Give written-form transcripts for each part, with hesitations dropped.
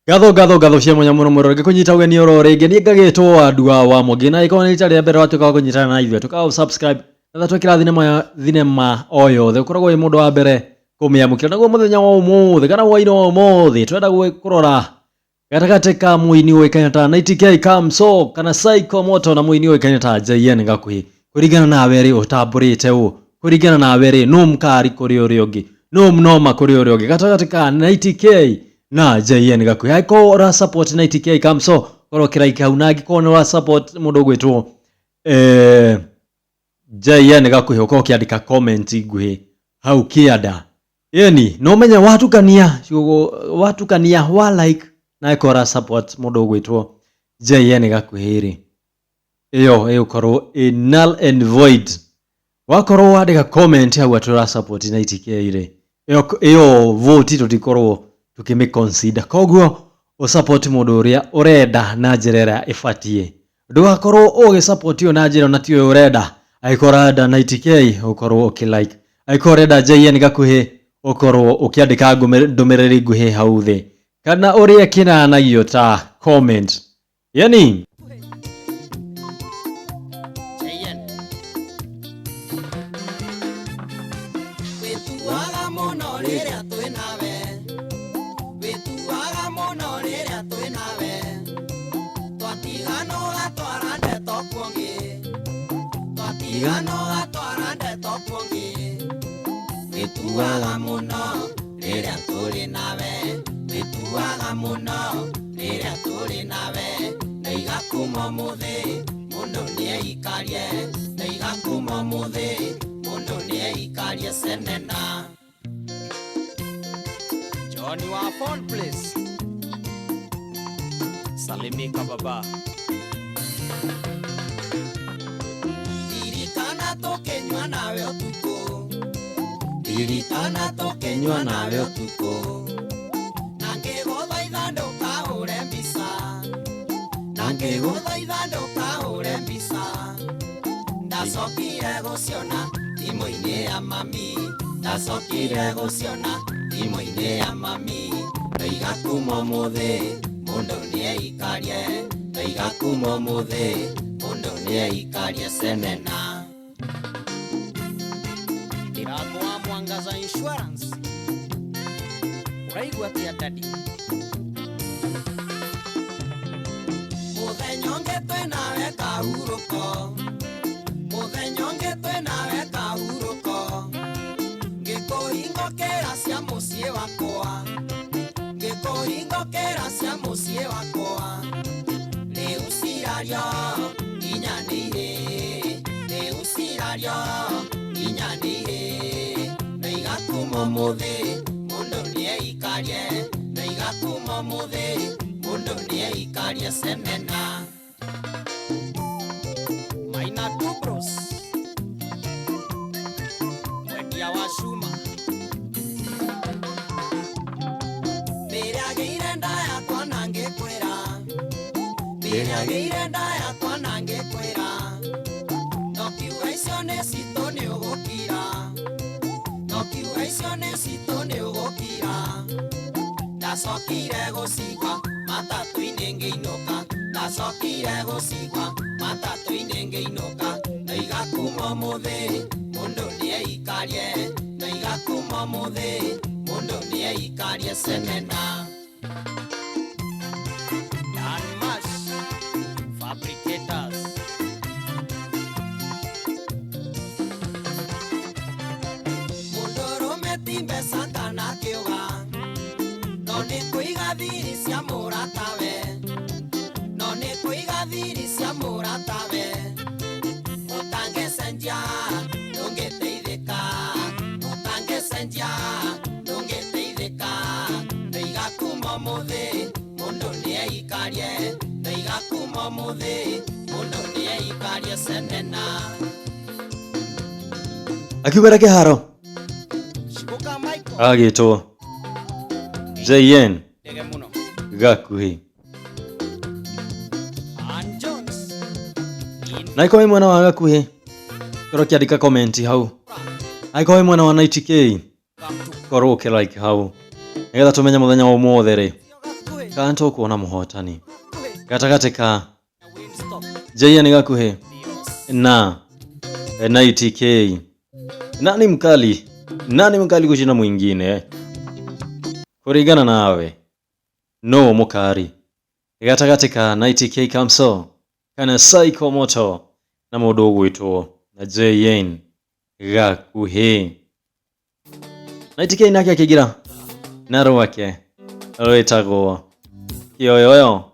Gatho cia munya muno muno ngikunyita ugeni oro ringi ni ngagitwo andua wa mugi na ikona ita ria mbere watuka kunyitana na ithuĩ tuka subscribe na twekira thinema o yothe ukoragwo wi mundu wa mbere kumiamukira naguo muthenya wa umuthi kana wa ino umuthi twenda kurora gatagati ka muini uikaine ta 90k kamso kana Psycho Moto na muini uikaine ta JN Gakuhi kuringana na weri utamburite kuringana na weri no mkari kuri uri ungi no mnoma kuri uri ungi gatagati ka 90k na JN Gakuhi aiko ra support 90k kamso koro kiraiki hau na ngikona ra support mundu gwitwo JN Gakuhi uko kiandika comment nguhi hau kianda yani no menya watukania wa like na ikora support mundu gwitwo JN Gakuhi ri iyo korwo null and void wakorwo wandika comment hau atura support 90k ri iyo vote tutikorwo tukime consider koguo o support mundu uria urenda na njirera ifatie ndugakorwo ugi support yo na njira na tiyo urenda aikora da 90k ukorwo ukilike aikora da JN Gakuhi ukorwo ukiandika ndumiriri nguhi hau thi kana uria kinanagio ta comment yani Tuaga muno riria turi nawe tuaga muno riria turi nawe na igakuma muthi mundu ni eikarie na igakuma muthi mundu ni eikarie senena Johnny wa phone please salimika baba dirikana tokenywa nawe otuko Iritana tokenywa nawe otuko Nangegothaitha ndukahure mbica Nangegothaitha ndukahure mbica Ndacokire guciona thimũ-inĩ ya mami Ndacokire guciona thimũ-inĩ ya mami Na igakuma ũmũthĩ mũndũ nĩeikarie Na igakuma ũmũthĩ mũndũ nĩeikarie senena Iragoa Mwangaza Insurance Uraigua tia dadi Muthenyonge twenawe kahuruko Muthenyonge twenawe kahuruko Ngikuhingokera cia muciĩ wakwa Ngikuhingokera cia muciĩ wakwa Rĩu cirario inyanĩire Rĩu cirario inyanĩire Na igakuma ũmũthĩ mũndũ nĩeikarie Na igakuma ũmũthĩ mũndũ nĩeikarie senena Maina Dubros Mwendia wa cuma Ndĩragĩire nda yakwa na ngĩkwĩra Ndĩragĩire nda yakwa na ngĩkwĩra No kiuga icio nĩ citũ nĩ ũgũkira No kiuga icio nĩ citũ nĩ ũgũkira Ndacokire gũcigua matatũ-inĩ ngĩinũka Ndacokire gũcigua matatũ-inĩ ngĩinũka Na igakuma ũmũthĩ mũndũ nĩeikarie Na igakuma ũmũthĩ mũndũ nĩeikarie senena Danmas Fabricators Mbeca kana kĩũga no nĩ kũiga thiri cia mũratawe no nĩ kũiga thiri cia mũratawe ũtangĩcenjia ndũngĩteithĩka ũtangĩcenjia ndũngĩteithĩka na igakuma ũmũthĩ mũndũ nĩeikarie na igakuma ũmũthĩ mũndũ nĩeikarie senena akiuga kiharo agitwo JN Gakuhi na iko mwana wa Gakuhi koro kiandika comment hau aiko mwana wa 90k koro like hau nigetha tumenye muthenya wa umuthi ri kanto kuona muhotani gatagate ka JN Gakuhi na ITK. Nani mkali kushinda mwingine kurigana nawe? No mukari gatagate ka ITK kamso kana Psycho Moto na mundu gwitwo na JN Gakuhi. ITK nake akigira na rwake rwitagwo Kioyoyo.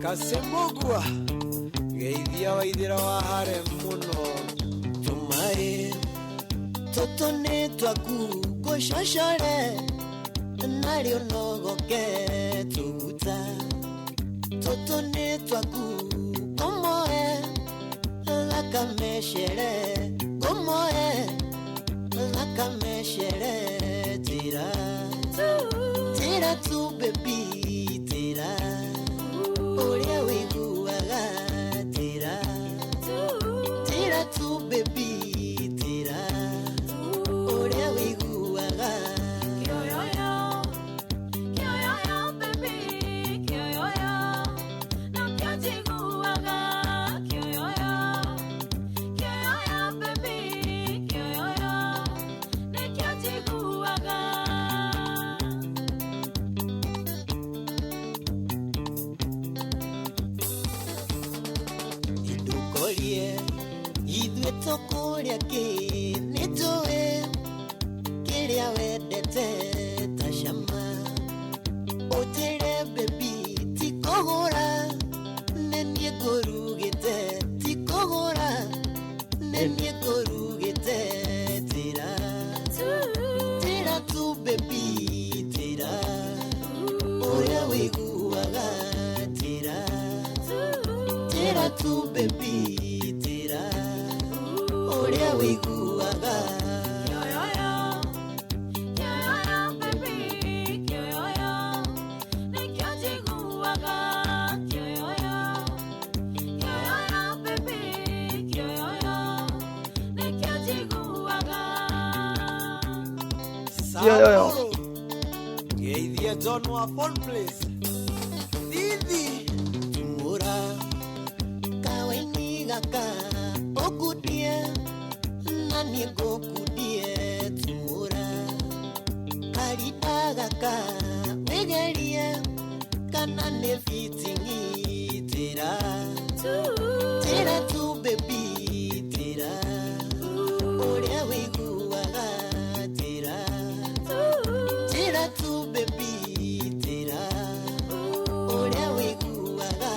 Kasemogwa geithia waithira wa hare muno tumare totone twaku goshashare nario nogoke tuguta totone twaku omoe lakameshere omoe lakameshere tira tu baby tira oria wiguaga tira tu baby tira oria wiguaga kioyoyo baby kioyoyo na kiatiguaga kioyoyo baby kioyoyo na kiatiguaga. Idwe tokoria ki nitoe kiria wedete tashama otere baby tikogora nenie gorugete tikogora nenie gorugete tira tu baby tira oya wiguaga tira tu baby oria wiguaga kioyoyo baby kioyoyo nekiatiguaga kioyoyo baby kioyoyo nekiatiguaga kioyoyo geithia John wa phone place Didi tumura kawaini gaka okudie nani gokudie tumura karitaga ka wegerie kana ne fitingi tira tu baby tira oria wiguaga tira tu baby tira oria wiguaga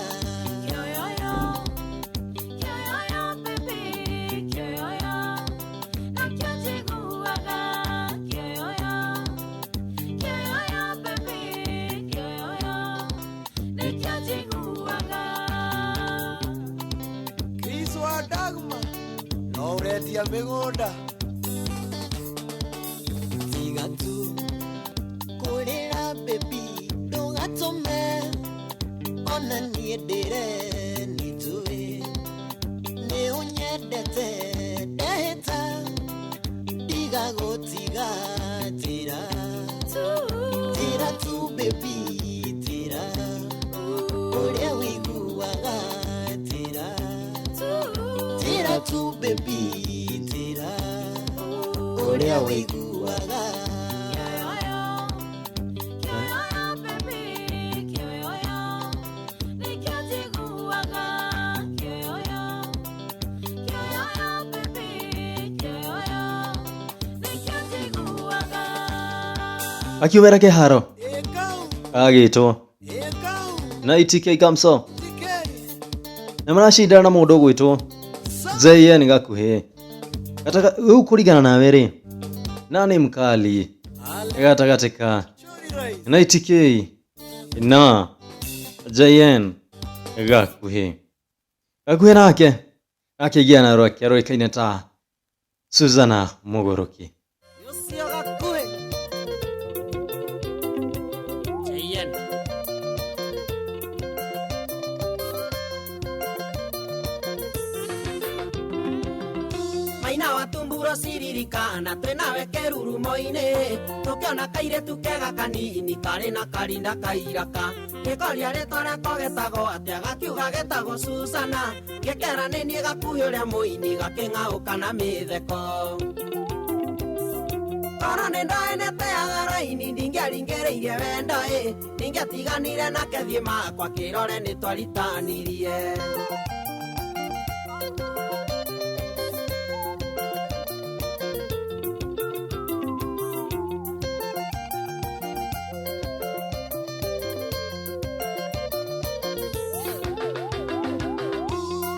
ya megoda tigatu kurira baby dogatome ona niendere nitue ne unyendete deheta digagotiga tira tu baby tira oria wiguaga tira tu baby oria wiguaga baby kioyoyo nekiatiguaga kioyoyo baby kioyoyo akiumera kiharo agitwo na ITK Kamso na maracindana na mundu gwitwo JN Gakuhi. Kataka kuringana nawe ri nani mkali gatagati ka na ITK na JN Gakuhi. Gakuhi nake akigia na roke roikaine ta Suzana Mogoroki. Maina watumburo siririkana twenawe kerurumo-ini tukiona kairetu kega kanini kari na karinda kairaka gikoria ritwa riako getagwo atia gakiuga getagwo Susana gikera nini Gakuhi uria muini gaking'auka na mitheko koro nindaenete agaraini ndingĩaringĩrĩirie wendo ndingĩatiganire nake thiĩ makwa kĩrore nĩtwaritanirie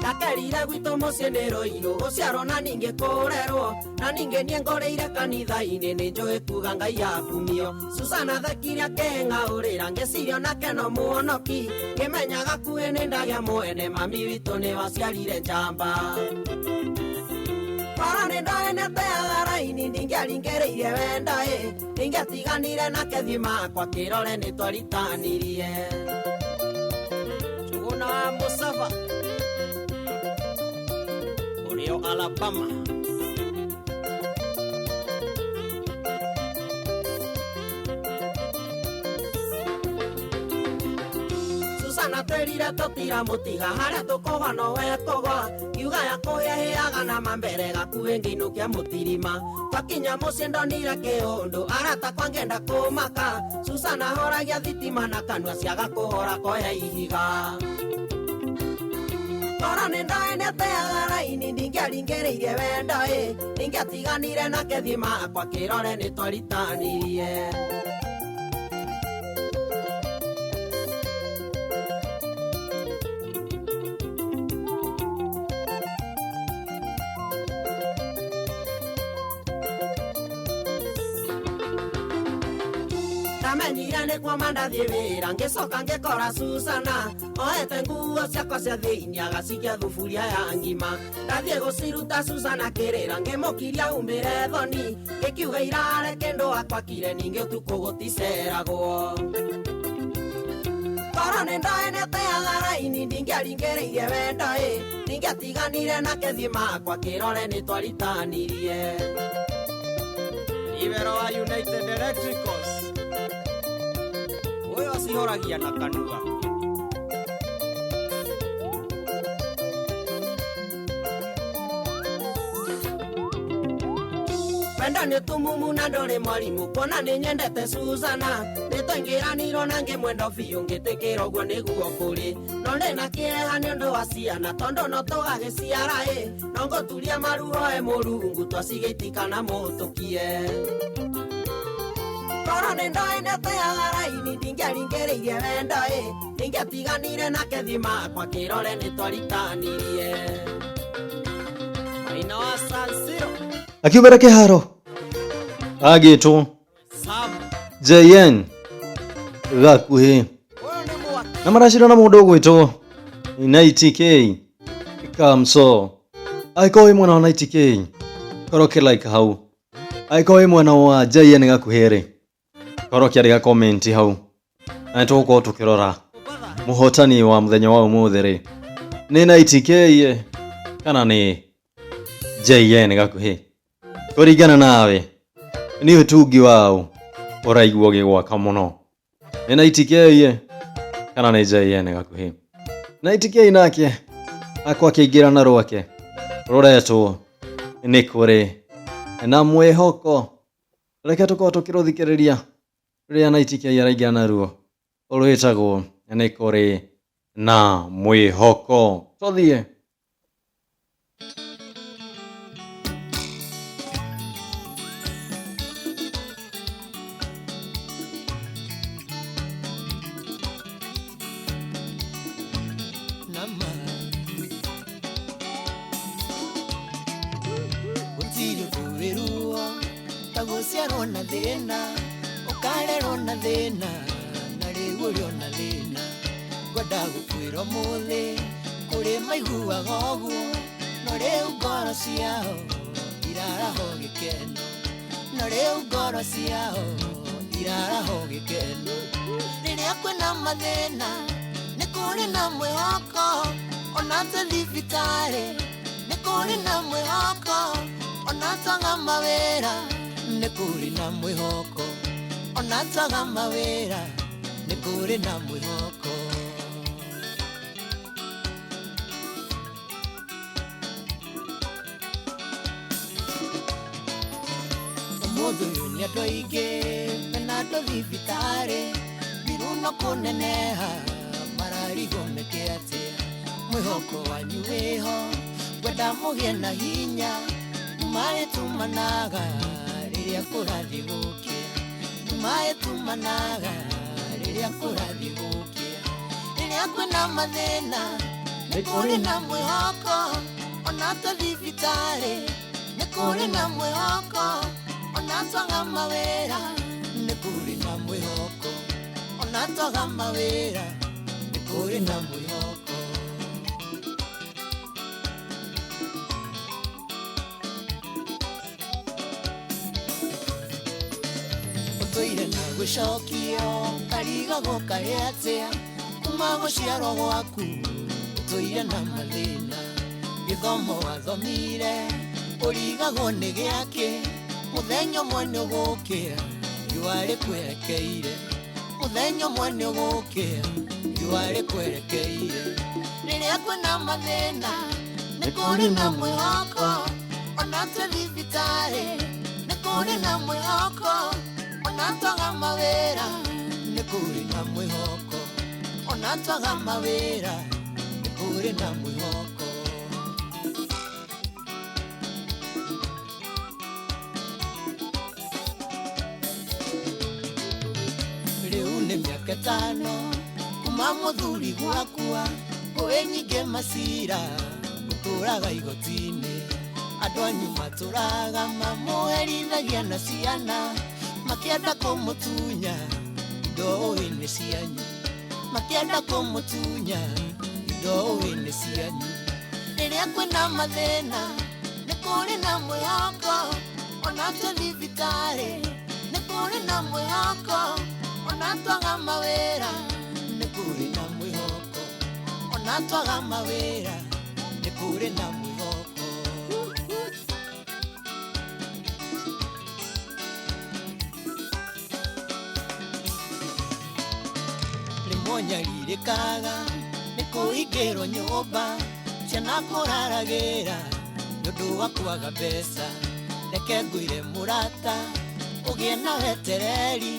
Ndakerire gwitũ mũciĩ nĩ rũirũ gũciarwo na ningĩ kũrerwo na ningĩ niĩ ngũrĩire kanitha-inĩ nĩ njũĩ kuga Ngai akumio Susana thekire akĩng'aũrĩra ngĩciria nake no muonoki ngĩmenya Gakuhi nĩ ndagĩa mwene mami witũ nĩ waciarire njamba koro nĩ ndoenete agaraini ndingĩaringĩrĩirie wendo ndingĩatiganire nake thiĩ makwa kĩrore nĩ twaritanirie Njũgũna wa Mũsaba Alabama Susana twerire tũtira mũtiga harĩa tũkũgwa nowe kũgwa kiuga yakũhĩahĩaga na mambere Gakuhi ngĩinũkia mũtirima twakinya mũciĩ ndonire kĩũndũ arata kwa ngĩenda kũmaka Susana horagia thitima na kanua ciaga kũhora koya ihiga koro nĩ ndoenete agaraini ndingĩaringĩrĩirie wendo ndingĩatiganire nake thiĩ makwa kĩrore nĩ twaritanirie ndamenyire nĩ kuoma ndathiĩ wĩra ngĩcoka ngĩkora Susana ohete nguo ciakwa cia thĩinĩ agacikia thuburia ya ngima ndathiĩ gũciruta Susana kĩrĩra ngĩmũkiria umĩre thoni ngĩkiuga irare kĩndũ akwakire ningĩ ũtukũ gũticeragwo koro nĩ ndoenete agaraini ndingĩaringĩrĩirie wendo ndingĩatiganire nake thiĩ makwa kĩrore nĩ twaritanirie Ibero wa United Electricals Uyo asihoragia na kanua Wendo nĩ tumumu na ndũrĩ mwarimu kuona nĩ nyendete Susana nĩ twaingĩranirwo na ngĩmwenda biũ ngĩtĩkĩra ũguo nĩguo kũrĩ no ndĩna kĩeha nĩ ũndũ wa ciana tondũ no tũgagĩciara no ngũturia maruo Mũrungu twacigĩitikana mũtũkie koro nĩ ndoenete agaraini ndingĩaringĩrĩirie wendo ndingĩatiganire nake thiĩ makwa kĩrore nĩ twaritanirie Maina wa San Siro akiumera kiharo agitwo JN Gakuhi na maracindana na mundu gwitwo na ITK Kamso aikoe mwana wa ITK koroke like hau aikoe mwana wa JN Gakuhi ri korokia riga comment hau na tuko tukirora muhotani wa muthenya wa umuthi ri ni na ITK kana ni JN Gakuhi kuringana nawe ni utungi wao uraigwo gigwaka muno ni na ITK kana ni JN Gakuhi na ITK nake akwa kiingira na rwake roretwo ni kuri na mwihoko reke tuko tukiruthikiriria ria na ITK araingira na ruo urwitagwo ni kuri na mwihoko tuthie kũrĩ ruo ta gũciarwo na thĩna ũkarerwo na thĩna na rĩu ũrĩ ona thĩna ngwenda gũkwĩra ũmũthĩ kũrĩ maiguaga ũguo no rĩu ngoro ciao iraraho gĩkeno no rĩu ngoro ciao iraraho gĩkeno rĩrĩa kwĩna mathĩna nĩ kũrĩ na mwĩhoko ona ta thibitarĩ nĩ kũrĩ na mwĩhoko ona taga mawĩra nĩ kũrĩ na mwĩhoko ona taga mawĩra nĩ kũrĩ na mwĩhoko ũmũthĩ ũyũ nĩ andũ aingĩ mena andũ thibitarĩ mbiru no kũneneha mararigwo nĩkĩ atĩa mwĩhoko wanyu wĩho ngwenda mũgĩe na hinya maĩ tumanaga rĩrĩa kũrathiĩ gũkĩa maĩ tumanaga rĩrĩa kũrathiĩ gũkĩa rĩrĩa kwĩna mathĩna nĩ kũrĩ na mwĩhoko ona ta thibitarĩ nĩ kũrĩ na mwĩhoko ona twaga mawĩra nĩ kũrĩ na mwĩhoko ona twaga mawĩra nĩ kũrĩ na mwĩhoko ũtũire na gwĩcokio karigagwo karĩ atĩa kuma gũciarwo gwaku ũtũire na mathĩna gĩthomo wathomire ũrigagwo nĩ gĩakĩ mũthenya ũmwe nĩ ũgũkĩa riũa rĩkwerekeire mũthenya ũmwe nĩ ũgũkĩa riũa rĩkwerekeire rĩrĩa kwĩna mathĩna nĩ kũrĩ na mwĩhoko ona ta thibitarĩ nĩ kũrĩ na mwĩhoko ona twaga mawĩra nĩ kũrĩ na mwĩhoko ona twaga mawĩra nĩ kũrĩ na mwĩhoko rĩu nĩ mĩaka ĩtano kuma mũthuri gwakua ngũĩ nyingĩ macira ũtũraga igoti-inĩ andũ anyu matũraga mamũherithagia na ciana makĩenda kũmũtunya indo-inĩ cianyu makĩenda kũmũtunya indo-inĩ cianyu rĩrĩa kwĩna mathĩna nĩ kũrĩ na mwĩhoko ona ta thibitarĩ nĩ kũrĩ na mwĩhoko ona twaga mawĩra nĩ kũrĩ na mwĩhoko ona twaga mawĩra nĩ kũrĩ na mwĩhoko nyarirĩkaga nĩ kũhingĩrwo nyũmba ciana kũraragĩra nĩ ũndũ wa kwaga mbeca reke ngwĩre mũrata ũgĩe na wetereri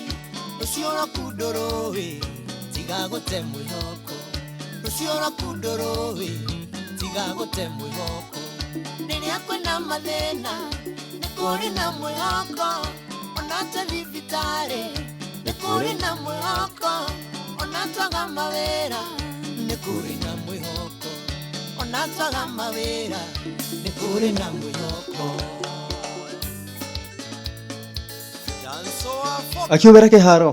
rũciũ rwaku ndũrũĩ tiga gũte mwĩhoko rũciũ rwaku ndũrũĩ tiga gũte mwĩhoko rĩrĩa kwĩna mathĩna nĩ kũrĩ na mwĩhoko ona ta thibitarĩ nĩ kũrĩ na mwĩhoko ona twaga mawĩra nĩ kũrĩ na mwĩhoko ona twaga mawĩra nĩ kũrĩ na mwĩhoko akiumĩra kĩharo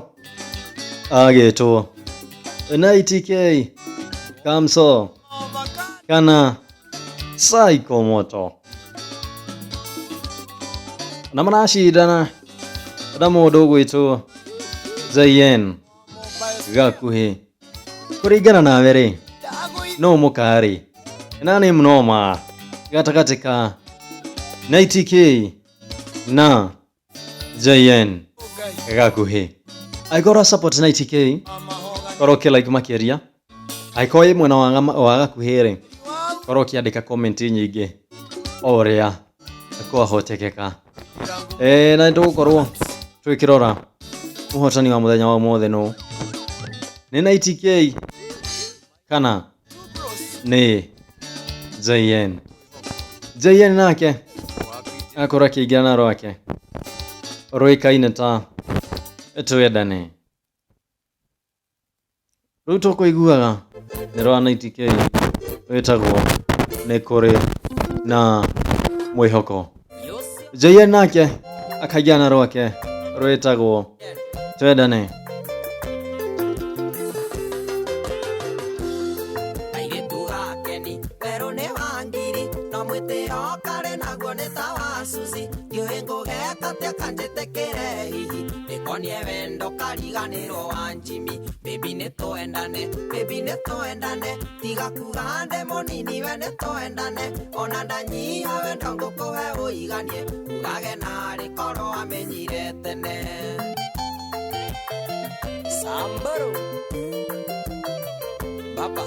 agĩtwo na ITK Kamso kana Psycho Moto na maracindana na mũndũ ũgwĩtwo Zayen gakuhi kũringana nawe rĩ no mũkarĩ na nĩ mnoma gatagatĩ ka ITK na Zayen gakuhi aigora support na ITK koroke like makĩria aikoe mwena wa gakuhi rĩ koroke andĩka comment nyingĩ oria kwahotekeka na ndũgũkorwo twĩkĩrora mũhotani wa mũthenya wa ũmũthĩ no nĩ ITK kana nĩ Zayen nake akora kĩingĩrana rwake rũĩkaine ta twendane rĩu tũkũiguaga nĩ rwa ITK wĩtagwo nĩ kũrĩ na mwĩhoko JN nake akajana rwake rwetagwo twendane. Baby neto endane tiga kugande monini we neto endane ona ndanyiha we ndongukuhe uiganie ugage nari korwo amenyire tene Sambaro Baba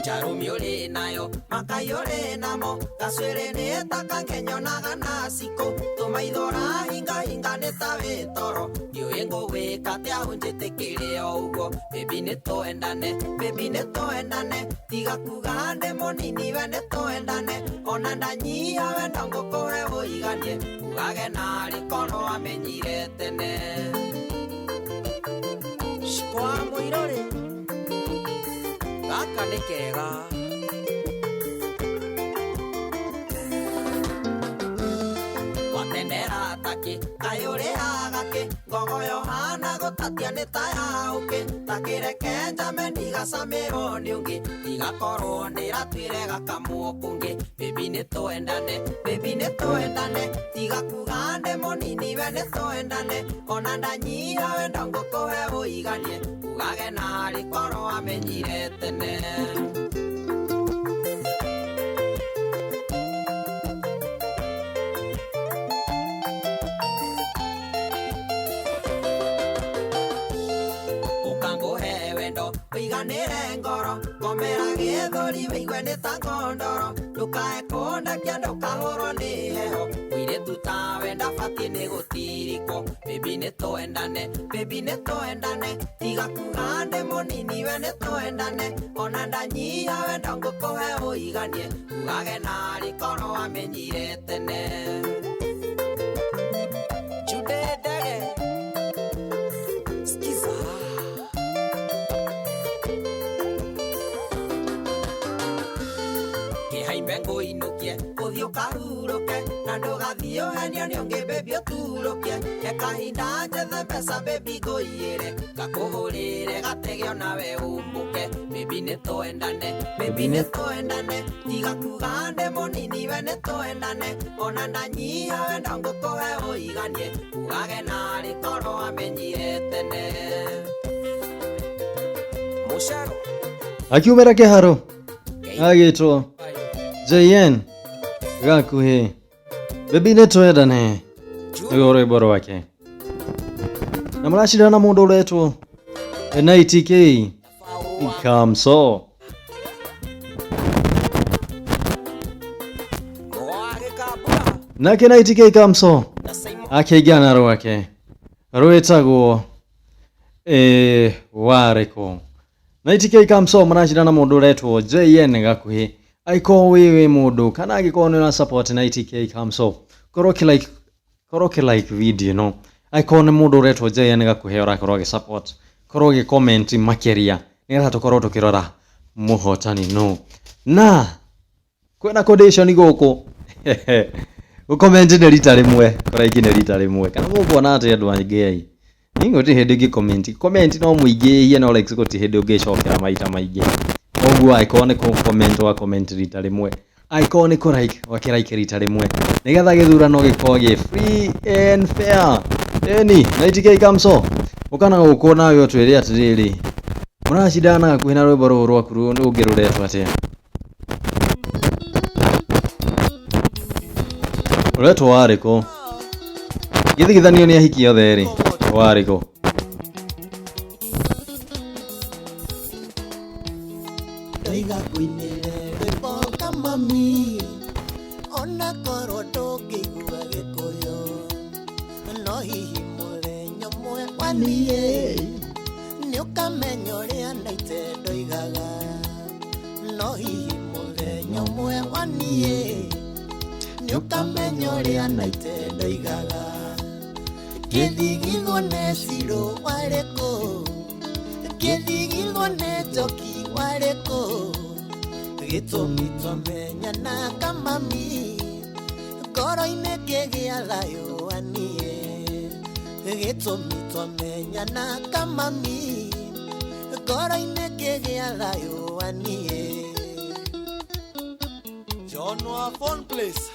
Jarumi uri nayo makai uri namo gaswere neta kangenyo nagana siko tumaithora hinga neta wetoro yuengo weka te ahunjete kire ougo baby neto endane tiga kugande monini we neto endane ona ndanyiha we ndongukuhe uiganie ugage nari korwo amenyire tene Shikwa muirore Gaka nĩ kega Watendera taki Kayũrĩa gake Ngogo yohana gũtatia nĩ ta yaũkĩ Takĩreke njameni gacamĩrwo nĩ ũngĩ Igakorwo nĩratuire gakamwo kũngĩ Baby nĩtũendane Tiga kugande mũnini we nĩtũendane Ona ndanyiha we ndongũkũhe ũiganie Ugage nari korwo amenyire tene Ukanguhe wendo uiganire ngoro Komera gĩthũri wĩigue nĩ ta ngondoro Ndukae kũndakia ndũkahũrwo nĩ heho Mũirĩtu tawe ndabatiĩ nĩ gũtirikwo Baby nĩtũendane Tiga kugande mũnini we nĩtũendane Ona ndanyiha we ndongũkũhe ũiganie Ugage nari korwo amenyire tene Jude Ndege Skiza Kĩhaimbe ngũinũkie ũthiĩ ũkahurũke Na ndũgathiĩ ũhenio nĩ ũngĩ baby ũturũkie Ekahinda njethe mbeca baby ngũiyĩre Ngakũgũrĩre gatege ona we umbũke Baby nĩtũendane Tiga kugande mũnini we nĩtũendane Ona ndanyiha we ndongũkũhe ũiganie Ugage nari korwo amenyire tene Mũcero Akiumĩra kĩharo agĩtwo JN gakuhi Baby nĩtũendane nĩguo rwĩmbo rwake na mũracindana na mũndũ ũretwo NITK Kamso nake NITK Kamso akĩingana rwake rwĩtagwo warĩkũ NITK Kamso mũracindana na mũndũ ũretwo JN gakuhi aiko wewe mũndũ kana angĩkorwo nĩ support NITK Kamso korwo like video no aiko nĩ mũndũ ũretwo JN gakuhi ũrakorwo support korwo comment makĩria nĩgetha tũkorwo tũkĩrora mũhotani no na kwĩna condition gũkũ comment nĩ rita rĩmwe like nĩ rita rĩmwe kana mũkuona atĩ andũ aingĩ ningo ti hĩndĩ comment no mũingĩhie no like gũti hĩndĩ ũngĩcokera maita maingĩ ũguo icon nĩ comment rita rĩmwe icon nĩ like wakĩrike rita rĩmwe nĩgetha gĩthurano gĩkorwo free and fair NITK Kamso ũkana gũkũ nawe ũtwĩre atĩrĩrĩ mũracindana gakuhĩ na rwĩmbo rũrũ rwaku rũngĩ rũretwo atĩa ũretwo warĩkũ gĩthigithanio nĩ ahiki othe erĩ warĩkũ Ndoiga kuinĩre rwĩmbo kamami Ona korwo ndũngĩigua gĩkũyũ No hihi mũthenya ũmwe waniĩ Nĩũkamenya ũrĩa naite ndoigaga No hihi mũthenya ũmwe waniĩ Nĩũkamenya ũrĩa naite ndoigaga Gĩthigithwo nĩ cirũ warĩkũ Gĩthigithwo nĩ njoki warĩkũ gĩtũmi twamenyana kamami ngoro-inĩ ngĩgĩa thayũ anie gĩtũmi twamenyana kamami ngoro-inĩ ngĩgĩa thayũ anie John wa Phone Place,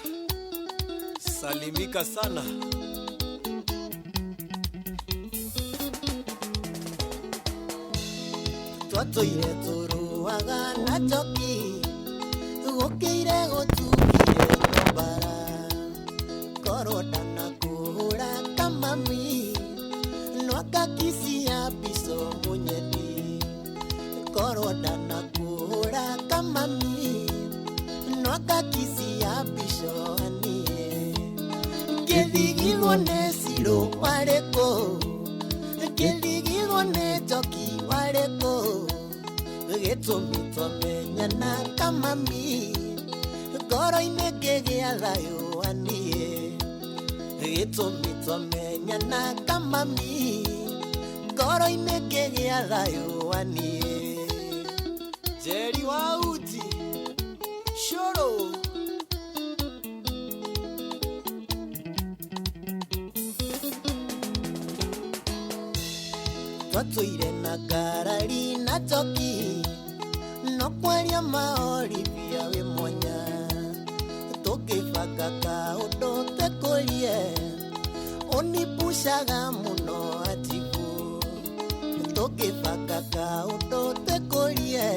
salimika sana. twatũire tũrũaga na njoki gũkĩire gũtukire mbara korwo ndanakũhũra kamami nwakakisia mbico mũnyeni korwo ndanakũhũra kamami nwakakisia mbico anie ngĩthigirwo nĩ cirũ warĩkũ ngĩthigirwo nĩ njoki warĩkũ gĩtũmi twamenyana kamami ngoro-inĩ ngĩgĩa thayũ anie gĩtũmi twamenyana kamami ngoro-inĩ ngĩgĩa thayũ anie Jerry wa Uti, Shoro. twatũire na ngarari na njoki no kwaria maorithia wĩ mwanya tũkĩbanga kaũndũ tũkũrie ũnipushaga mũno atibu tũkĩbanga kaũndũ tũkũrie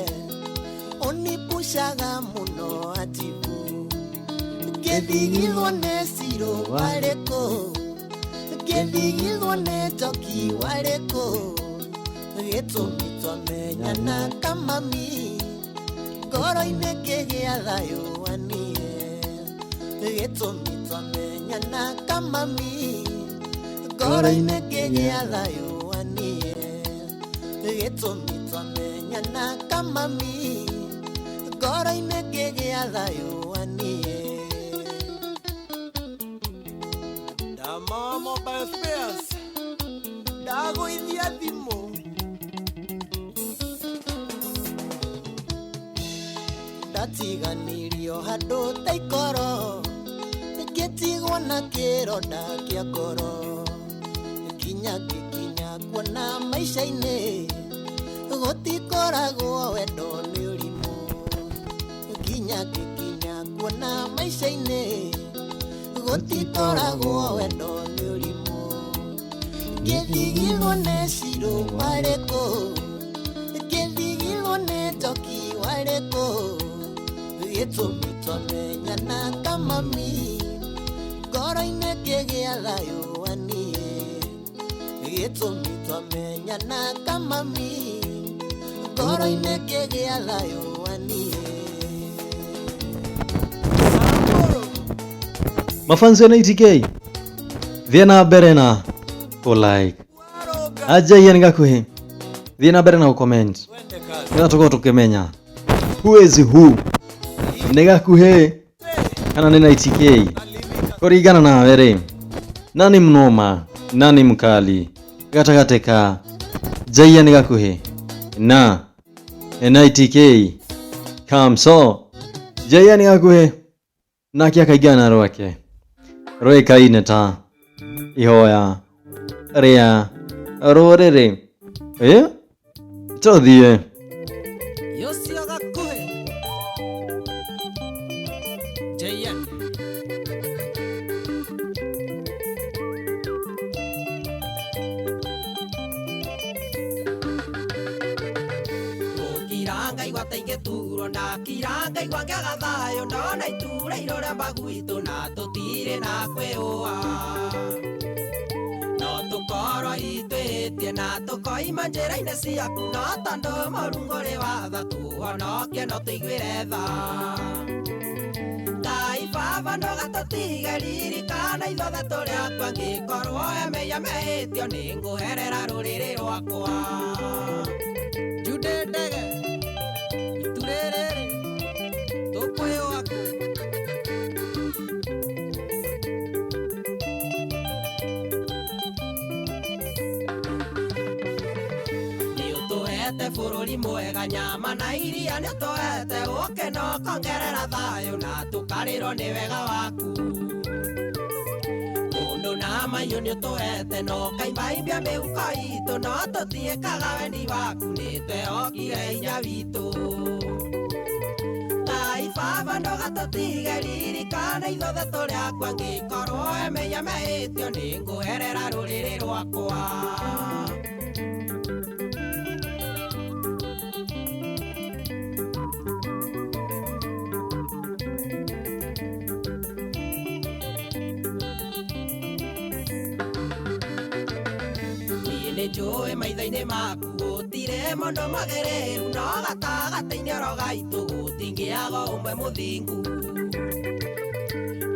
ũnipushaga mũno atibu ngĩthigirwo nĩ cirũ warĩkũ ngĩthigirwo nĩ njoki warĩkũ gĩtũmi twamenyana kamami ngoro-inĩ ngĩgĩa thayũ anie gĩtũmi twamenyana kamami ngoro-inĩ ngĩgĩa thayũ anie gĩtũmi twamenyana kamami ngoro-inĩ ngĩgĩa thayũ anie Dama Mobile Spares, ndaguithia thimũ. ndatiganirio handũ ta ikoro ngĩtigwo na kĩronda kĩa ngoro kinya ngĩkinya kuona maica-inĩ gũtikoragwo wendo nĩ ũrimũ kinya ngĩkinya kuona maica-inĩ gũtikoragwo wendo nĩ ũrimũ ngĩthigirwo nĩ cirũ warĩkũ ngĩthigirwo nĩ njoki warĩkũ gĩtũmi twamenyana kamami ngoro-inĩ ngĩgĩa thayũ anie gĩtũmi twamenyana kamami ngoro-inĩ ngĩgĩa thayũ anie Mafansi na ITK, thiĩ na mbere na like. Ajaia ni gakuhi, thiĩ na mbere na comment. Nĩgetha tũkorwo tũkĩmenya who is who, nĩ gakuhi kana nĩ na ITK. Kũringana nawe rĩ, nani mnoma, nani mkali gatagatĩ ka Jaia ni gakuhi na ITK? Kamso Jaia ni gakuhi nake akaingana rwake rwĩkaine ta ihoya rĩa rũrĩrĩ. Tũthiĩ. Yocio gakuhi Jaia Ukiranga igwa taingeturo na kiranga igwa ngĩaga thayũ ndona itura irore magwitũ na tũtirĩ na kwĩũa no tũkorwo itwĩtie na tũkoima njĩra-inĩ ciaku no tondũ mũrungu rĩ watha tuhonokie no tũiguĩre tha Ngai baba ndũgatũtige ririkana ithuothe tũrĩ aku angĩkorwo emeia mehĩtio nĩ ngũherera rũrĩrĩ rwakwa Jude ndege itu rĩrĩ tũkwĩũa kũ tuete bururi mwega nyama na iria nĩ tuete gũkeno kongerera thayũ na tukarĩrwo nĩ wega waku mundu na mahiũ nĩ tuete no kaimbaimbia mĩhuko itũ no tũtiĩkaga wendi waku nĩ twehokire hinya witũ Ngai baba ndũgatũtige ririkana ithuothe tũrĩ aku angĩkorwo wemenya mehĩtio nĩ ngũherera rũrĩrĩ rwakwa Nĩnjũĩ maitho-inĩ maku gũtirĩ mũndũ mwagĩrĩru no gatagatĩ-inĩ oro gaitũ gũtingĩaga ũmwe mũthingu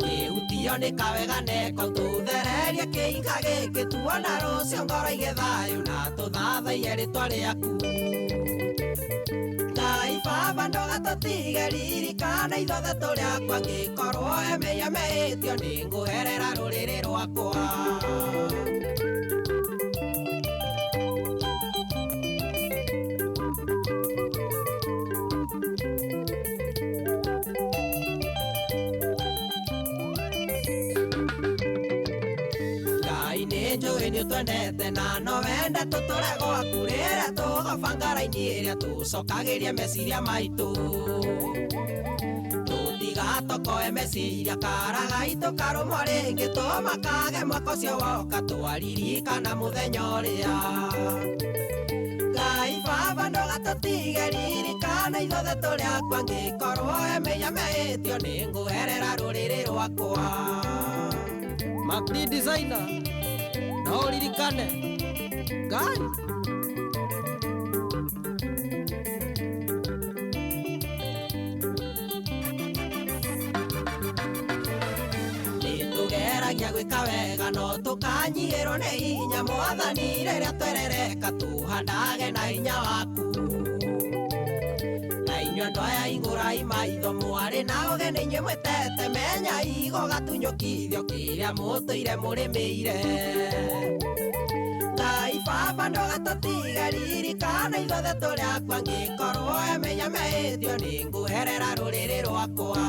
kĩhutio nĩ kaweganeko tũthererie kĩhinga gĩkĩ tuona rũciũ ngoro igĩ thayũ na tũthathaiye rĩtwa rĩaku Ngai baba ndũgatũtige ririkana ithuothe tũrĩ aku angĩkorwo wemenya mehĩtio nĩ ngũherera rũrĩrĩ rwakwa Nĩnjũĩ nĩtwendete na no wende tũtũre gwaku rĩrĩa tũgũbanga raini ĩrĩa tũcokagĩria meciria maitũ tũtigatokoe meciria kara gaitũ karũmo rĩngĩ tũmakage mwaka ũcio woka twaririkana mũthenya ũrĩa Ngai baba ndũgatũtige ririkana ithuothe tũrĩ aku angĩkorwo wemenya mehĩtio nĩ ngũherera rũrĩrĩ rwakwa Magdi designer na uririkane Ngai nĩtũgeragia gwĩka wega no tũkanyihĩrwo nĩ hinya mwathani rĩrĩa twerereka tũhandage na hinya waku na inyuĩ andũ aya igũrai maitho mwarĩ na ũgeni inyuĩ mwĩtete menya igo gatunyũkithio kĩrĩa mũtũire mũrĩmĩire Ngai baba ndũgatũtige ririkana ithuothe tũrĩ aku angĩkorwo wemenya mehĩtio nĩ ngũherera rũrĩrĩ rwakwa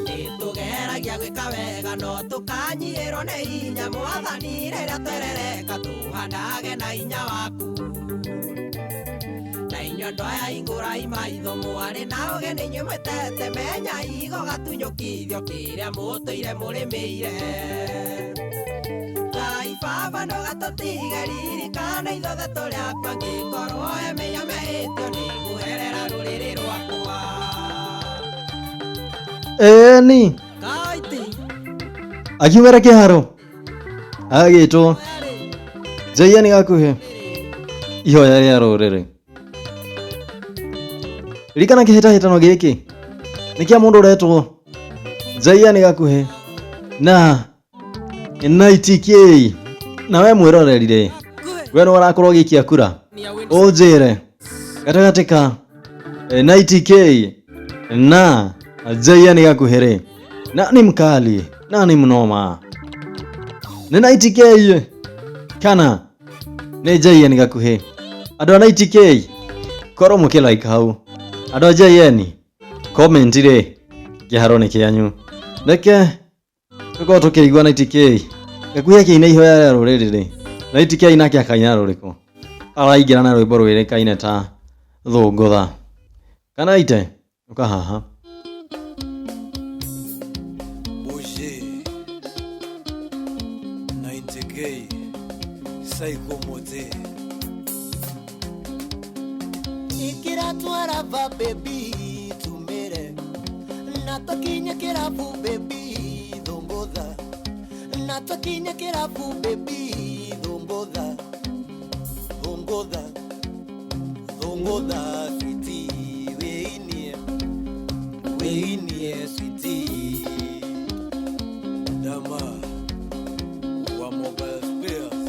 nĩtũgeragia gwĩka wega no tũkanyihĩrwo nĩ hinya mwathani rĩrĩa twerereka tũhandage na hinya waku na inyuĩ andũ aya igũrai maitho mwarĩ na ũgeni inyuĩ mwĩtete menya igo gatunyũkithio kĩrĩa mũtũire mũrĩmĩire Ngai baba ndũgatũtige ririkana ithuothe tũrĩ aku angĩkorwo wemenya mehĩtio nĩ ngũherera rũrĩrĩ rwakwa Eni Kaiti akiumĩra kĩharo agĩtwo Jaiya nĩ gakuhĩ ihoya rĩa rũrĩrĩ ririkana kĩhĩtahĩtano gĩkĩ nĩ kĩa mũndũ ũretwo Jaiya nĩ gakuhĩ na NITK na we mwĩrorerire we nĩ warakorwo gĩkia kura ũnjĩre gatagatĩ ka NITK na Jaiya nĩ gakuhĩ rĩ nani mkali nani mnoma nĩ NITK kana nĩ Jaiya nĩ gakuhĩ andũ a NITK korwo mũkĩ-like hau andũ a Jaiya comment rĩ kĩharo nĩ kĩanyu reke tũkorwo tũkĩigua NITK gakuhĩ kĩina ihoya rĩa rũrĩrĩ rĩ NITK nake akaina rũrĩkũ araingĩra na rwĩmbo rwĩrĩkaine ta thũngũtha kana ite ũka haha Ikira twarava baby tumere na tokinya kirabu baby dhongotha na tokinya kirabu baby dhongotha dhongotha dhongotha sweetie weinie sweetie Dama wa mobile spares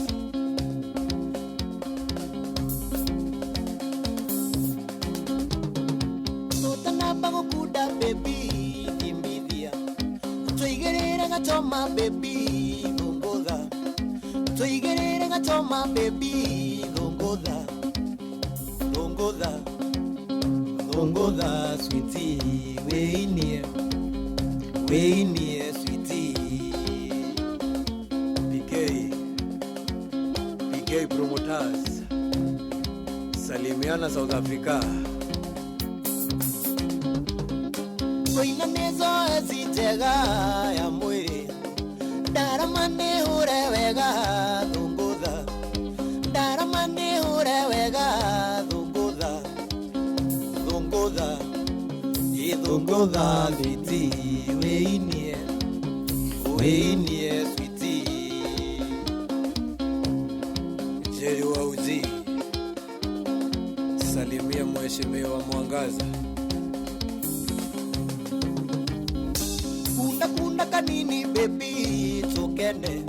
gachoma baby thungutha tuigirire gachoma baby thungutha thungutha thungutha sweetie weinie sweetie PK Promoters, salimiana South Africa. Koina nezo ezitega ya mwiri daramane hure wega thungutha daramane hure wega thungutha thungutha thungutha sweetie weinie sweetie Jerry Wauzi, salimia mheshimiwa Mwangaza. Kunda kanini baby tukene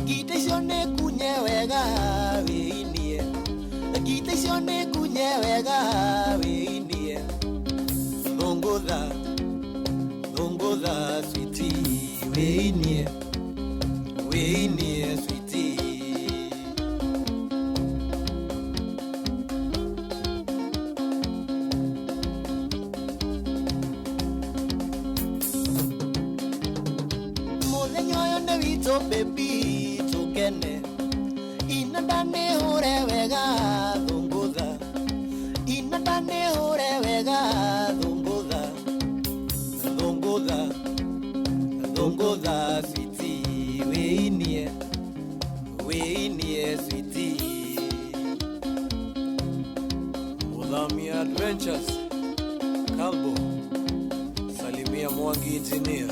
gite sione kunye wega weinie gite sione kunye wega weinie thungutha sweetie weinie sweetie Molenyoyo ne vito baby tukene inandane hure wega thungutha inandane hure wega thungutha sweetie weinie sweetie Mudhami Adventures, Kalbo, salimia Mwangi Engineer.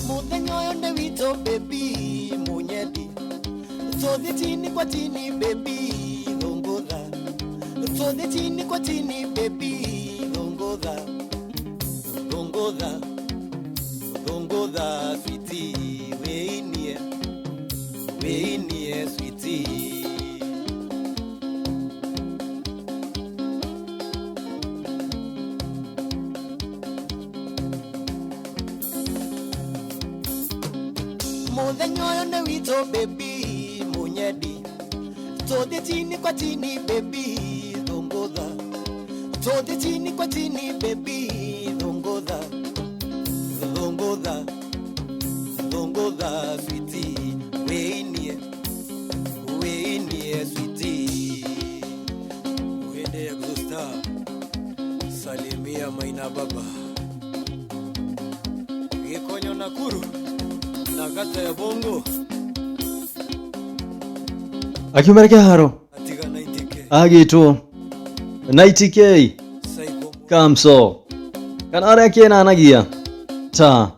Molenyoyo ne vito baby munyedi Todi chini kwa chini baby thungutha Todi chini kwa chini baby thungutha sweetie weinie sweetie Molenyoyo ne vito baby munyedi Todi chini kwa chini baby thungutha Todi chini kwa chini baby thungutha sweetie weinie sweetie Uende ya Gusta, salimia Maina Baba. Gikonyo Nakuru, na kata ya Bongo, akiumerekea haro atiga 90K. agitwo 90k Saiko kamso kana aria kienanagia ta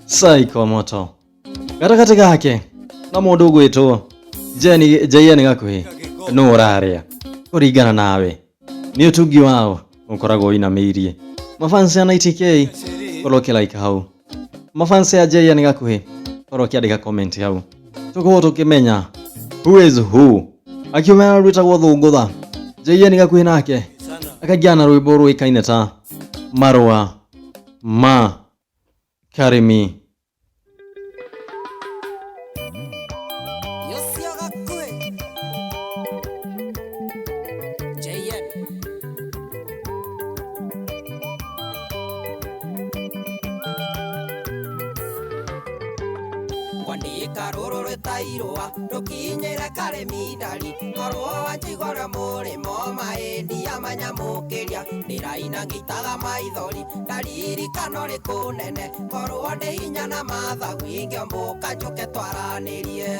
saiko moto gatagatĩ gake na mũndũ ũgwĩtwo JN gakuhi nũ ũraria kũringana nawe nĩ ũtungi wao ũkoragwo inamĩirie mafansi ya 90k korwo kĩlaika hau mafansi ya JN gakuhi korwo kĩandĩka comment hau tũkorwo tũkĩmenya who is who akiumena rwĩtagwo thũngũtha JN gakuhi nake akagiana rwĩmbo rũĩkaine ta marũa ma karimi Yosio gakuhi JN Wandika rũrũ rwĩtairũa rũkinyĩre Karĩmi ndari korwo wanjigora mũrĩmo maĩndi ya manyamũkĩria ndĩraina ngĩitaga maithori ndaririkano rĩkũnene korwo ndĩ hinya na mathagu ingĩombũka njũke twaranĩrie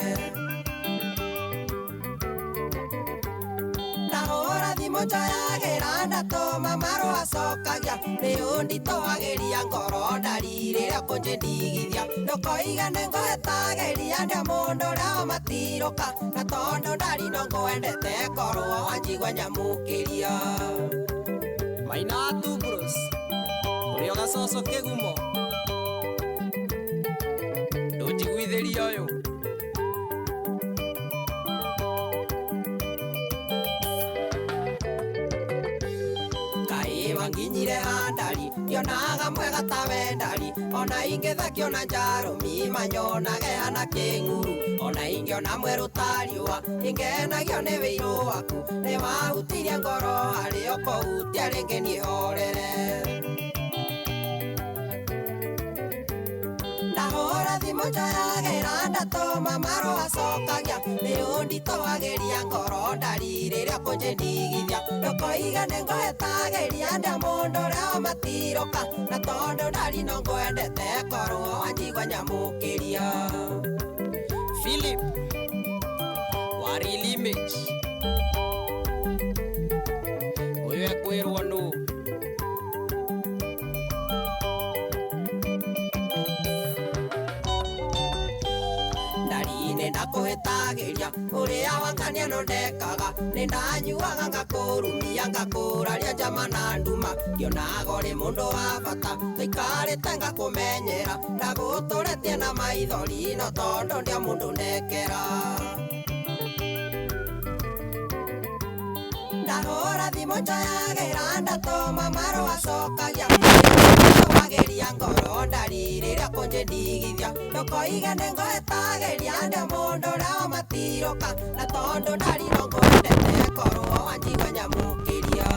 ndahũra thimũ njoyagĩra ndatũma marũa cokagia nĩ ũnditũhagĩria ngoro ndarirĩra kũnjĩndigithia ndũkoigane ngũhetagĩria ndio mũndũ ũrĩa ũmatirũka na tondũ ndari no ngwendete korwo wanjigua nyamũkĩria Maina Tubros ũrĩa ũgacoco kĩgumo ndũnjiguithĩria ũyũ nginyire na ndari Kionaga mwega tawe ndari Ona ingethakio na njarumi Manyonage hana kĩng'uru Ona ingiona mweru tariũa Ingenagio nĩ wĩirũ waku Nĩ wahutirie ngoro harĩ ũkũhutia rĩngĩ niĩ horere Ndahũra thimũ njoyagĩra ndatũma marũa cokagia Nĩ ũnditũhagĩria ngoro ndari rĩrĩa kũnjĩndigithia Ndũkoiga nĩ ngũhetagĩria nda mũndũ ũrĩa wamatirũka Na tondũ ndari no ngwendete korwo wanjigua nyamũkĩria Philip Wari Limit Ũyũ ekwĩrwo nũ Ndakũhĩtagĩria ũrĩa wangania no ndekaga Nĩ ndanyuaga ngakũrumia ngakũraria njama na nduma Ngĩonaga ũrĩ mũndũ wa bata Tũikarĩte ngakũmenyera Ndagũtũrĩtie na maithori No tondũ ndia mũndũ ndekera Ndahũra thimũ njoyagĩra ndatũma marũa cokagia Ndũhagĩria ngoro ndari rĩrĩa kũnjĩndigithia Ndũkoiga nĩ ngũhetagĩria nda mũndũ ũrĩa wamatirũka Na tondũ ndari no ngwendete korwo wanjigua nyamũkĩria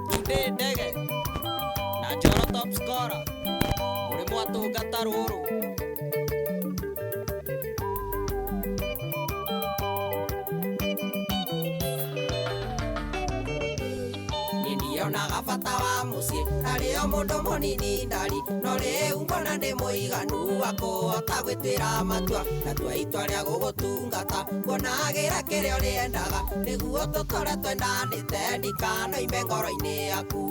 Tunde Ndege na Njoro Top Scorer Mũrĩ mwatũngata rũrũ Ndionaga bata wa mũciĩ Ndarĩo mũndũ mũnini ndari No rĩu ngona nĩ mũiganu wa kũhota gwĩtuĩra matua Natua itua rĩa gũgũtungata Nguonagĩra kĩrĩa ũrĩendaga Nĩguo tũtũre twendanĩte Ndikanoime ngoro-inĩ yaku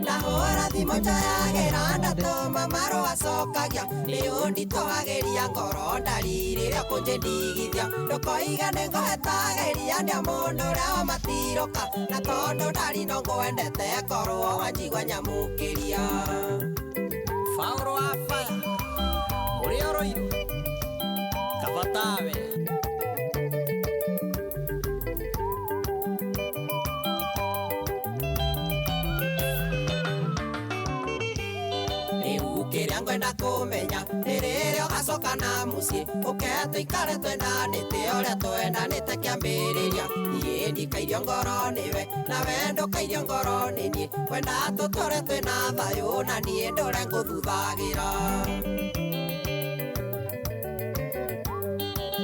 Ndahũra thimũ njoyagĩra ndatũma marũa cokagia Nĩ ũnditũhagĩria ngoro ndari rĩrĩa kũnjĩndigithia Ndũkoiga nĩ ngũhetagĩria nda mũndũ ũrĩa wamatirũka Na tondũ ndari no ngwendete korwo wanjigua nyamũkĩria Fauro wa Fire Ũrĩa ũroirwo Kabatawe Kĩrĩa ngwenda kũmenya Nĩ rĩrĩa ũgacoka na mũciĩ Ũke tũikare twendanĩte ũrĩa twendanĩte kĩambĩrĩria Niĩ ndikairio ngoro nĩwe Nawe ndũkairio ngoro nĩ niĩ Kwenda tũtũre twĩna thayũ Na niĩ ndũre ngũthuthagĩra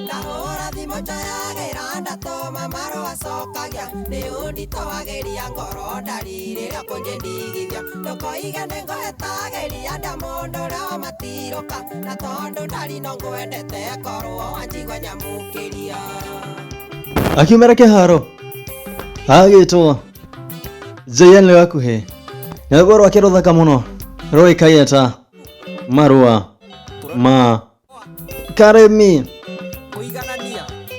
Ndahũra thimũ njoyagĩra ndatũma marũa cokagia Nĩ ũnditũhagĩria ngoro ndari rĩrĩa kũnjĩndigithia Ndũkoiga nĩ ngũhetagĩria nda mũndũ ũrĩa wamatirũka Na tondũ ndari no ngwendete korwo wanjigua nyamũkĩria Akiumĩra kĩharo agĩtwo JN Gakuhi Nĩ rwĩmbo rwake rũthaka mũno rũĩkaine ta marũa ma Karemi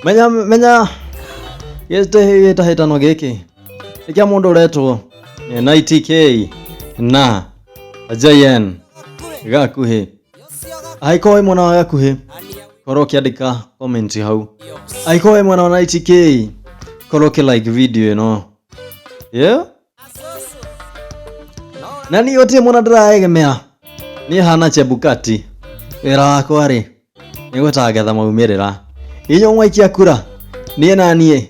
Menya gĩtahĩtano gĩkĩ nĩ kĩa mũndũ ũretwo NITK na JN Gakuhi Aiko mwena wa Gakuhi korwo ũkĩandĩka comment hau Aiko mwena wa NITK korwo ũkĩ-like video ĩno Na niĩ ũtirĩ mũna ndĩraegemea Niĩ hana Chebukati Wĩra wakwa rĩ nĩ gũtangatha maumĩrĩra Inyo mwaikia kura Niĩ na niĩ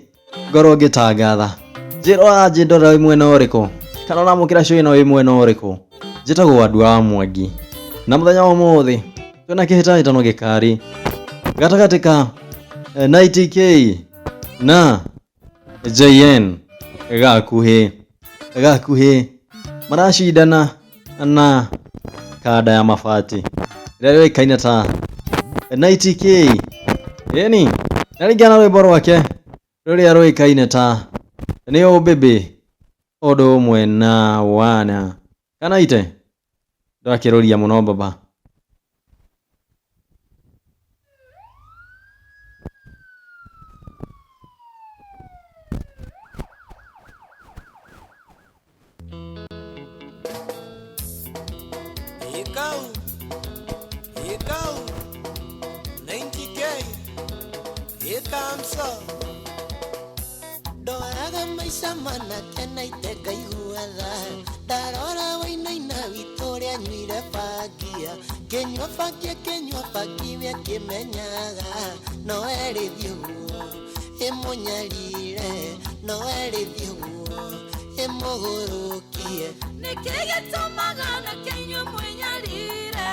ngorwo ngĩtangatha Njĩra njĩndora wĩ mwena ũrĩkũ Kana ũramũkĩra show ĩno wĩ mwena ũrĩkũ Njĩtagwo Andũ a Mwangi Na mũthenya wa ũmũthĩ twĩna kĩhĩtahĩtano gĩkari gatagatĩ ka NITK na JN Gakuhi maracindana na kada ya mabati ĩrĩa yũĩkaine ta NITK Eni naringana rwĩmbo rwake rũrĩa rũĩkaine ta Nĩ ũmbĩmbĩ ũndũ ũmwe na wana Kana ite ndakĩrũria mũno baba Here go, 90K, here comes up. Don't have them maisha manake naiteka iguatha ndarora wainaina Victoria nyuire fagia kenywa fagia kimenyaga no erithio emunyarire no erithio emugurukie nikigitumaga na kenywa munyarire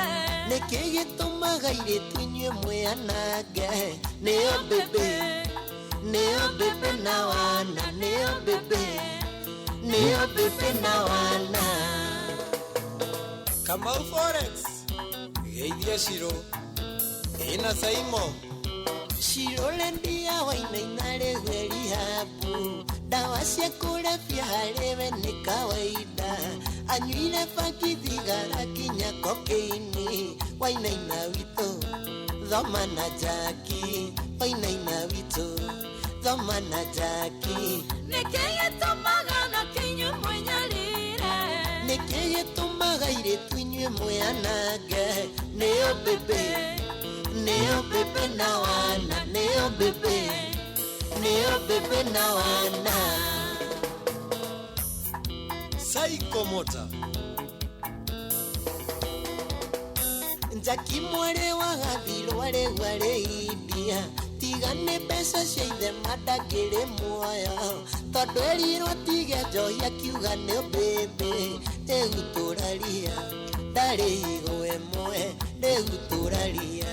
nikigitumaga iritu inywe mwanage neo bebe na wana neo bebe na wana Kamau Forex geithia Shiro ina Saimo Shiro lendia wainaina regweri hapu dawa cia kulevya harĩwe nĩ kawaida anyuire bangi thigara kinya kokeini wainaina witũ thoma na jaki wainaina witũ thoma na jaki nikigitumaga na kenywa munyarire nikigitumaga iritu inywe mwanage neo bebe na wana neo bebe na wana Saiko Mota Njaki mwere wagathirware ware India tigane mbeca cia ithe mandagĩrĩ muoyo tondũ erirwo tige njohi akiuga nĩ bebe rĩu tũraria ndarĩ higo ĩmwe rĩu tũraria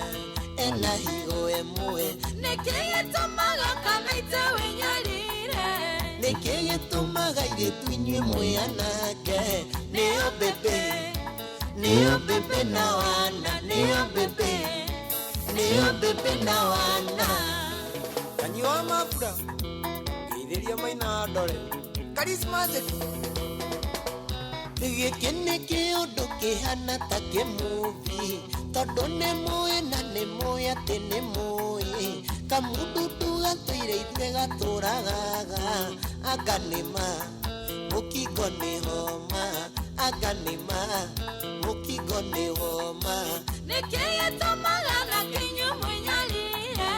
ena higo ĩmwe nikigitumaga kana ite winyarire nikigitumaga iritu inywe mwanake nĩo bebe na wana nĩo bebe na wana Kanyiwa Mafura geithĩria Maina Ndore Charismatic gĩkĩ nĩ kĩũndũ kĩhana ta kĩmuvi tondũ nĩ mũĩ na nĩ mũĩ atĩ nĩ mũĩ kamũndundu gatũire ithuĩ gatũragaga anga nĩma mũkingo nĩ homa anga nĩma mũkingo nĩ homa nikigitumaga na kenywa munyarire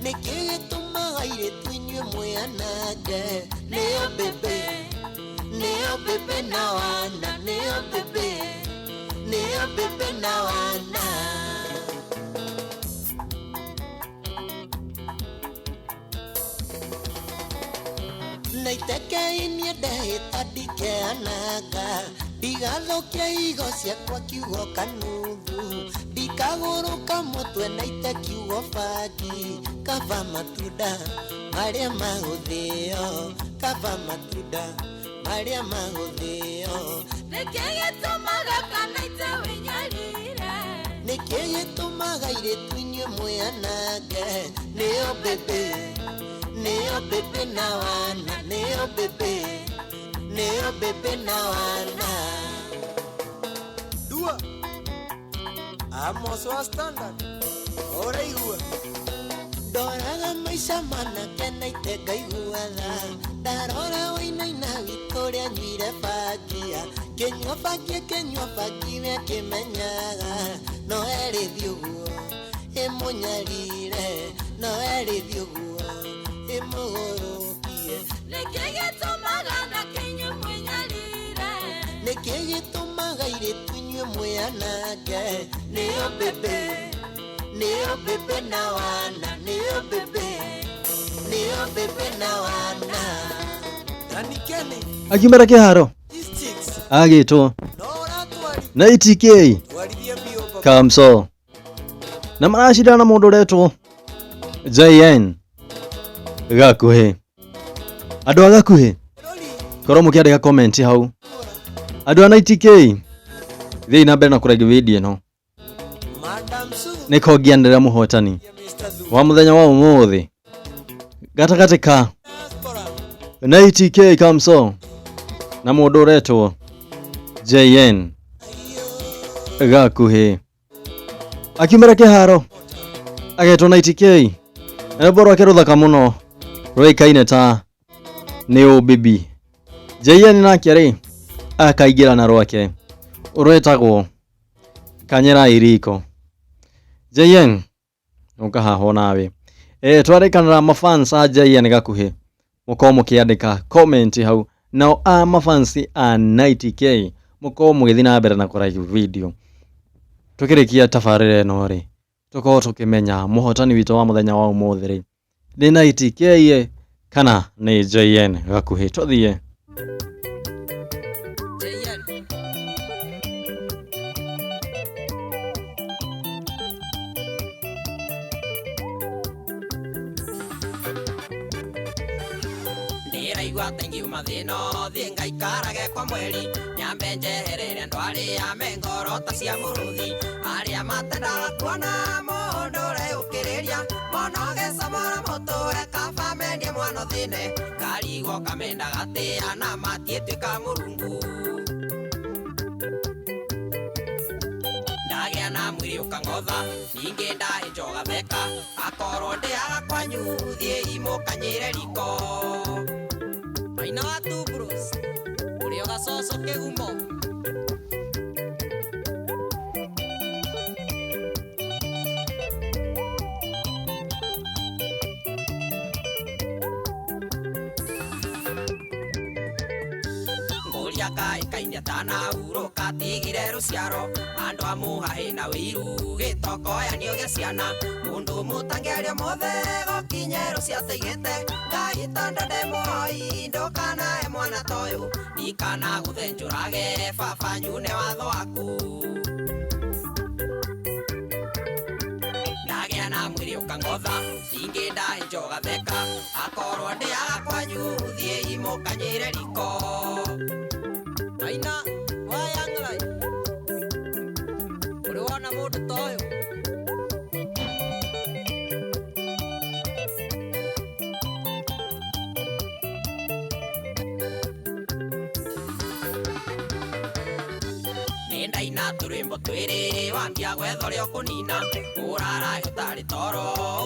nikigitumaga iritu inywe mwanage nĩo bebe na wana nĩo bebe na wana naiteke niendehĩta ndikeanaga ndigathokia higo ciakwa kiugo kanuthu ndikagũrũka mũtwe naite kiugo bangi kava matunda marĩa magũthĩo kava matunda marĩa magũthĩo nikigitumaga kana ite winyarire nikigitumaga iritu inywe mwanage nĩo bebe na wana nĩo bebe na wana Dua Amos wa Standard Oraigua ndoraga maica manake naite ngaiguatha ndarora wainaina Victoria nyuire bangia kenywa bangi we kimenyaga no erithio guo emunyarire no erithio guo emugurukie nikigitumaga na kenywa munyarire nikigitumaga iritu inywe mwanake nĩo bebe na wana nĩo bebe na wana Dani Kenny akiumĩra kĩharo Sticks agĩtwo Nora Twari na ITK Twarithia mbio papa Kamso na maracindana na mũndũ ũretwo JN gakuhi andũ a gakuhi korwo mũkĩandĩka comment hau andũ a ITK thiĩ na mbere na kũraiga video ĩno Madam Su nĩko ngĩanĩrĩra mũhotani Mr. Zu wa mũthenya wa ũmũthĩ gatagatĩ ka Diaspora na ITK Kamso na mũndũ ũretwo JN gakuhi akiumĩra kĩharo agetwo na ITK na rwĩmbo rwake rũthaka mũno rũĩkaine ta nĩ ũbibi JN nake rĩ akaingĩra na rwake rwĩtagwo kanyera iriko JN ũka haho nawe twarĩkanĩra mafans a JN gakuhi muko mukiandika comment hau nao mafansi a 90k muko mugithii na mbere na kuraihu video tukirikia tafarire no ri tuko tukimenya muhotani wito wa muthenya wa umuthi ri ni 90k kana ni JN gakuhi tuthie Igua tengi umathino thinga ikarage kwa mweri nyambe njeherere ndwari ya mengoro ta cia muruthi aria matendaga kuona mundu reukiriria mono gecamora muture kaba mendie mwana thine karigo kamenda gatia na matietwika murungu ndagia na mwiri ukang'otha ningi ndahinjoga theka akorwo ndiaga kwanyu thie imukanyire riko Aina watu bros, ulio gasoso kegumo Nguria kai kainia tana uro katigire ruciaro Andu amuhahe na wiru gitoko yanio gia ciana Mundu mutangerio mothe gokinye rucia teigete Ngai tondo ndemoi ndukana e mwana toyu Nikana guthenjurage baba nyune watho waku Ndagia na mwiri ukang'otha ningi ndahinjoga theka Akorwo ndiaga kwanyu thie imukanyire riko Aina wayanglai uri wona mundu toyu Nindaina turimbo twiri wambia gwethoria kunina urara utari toro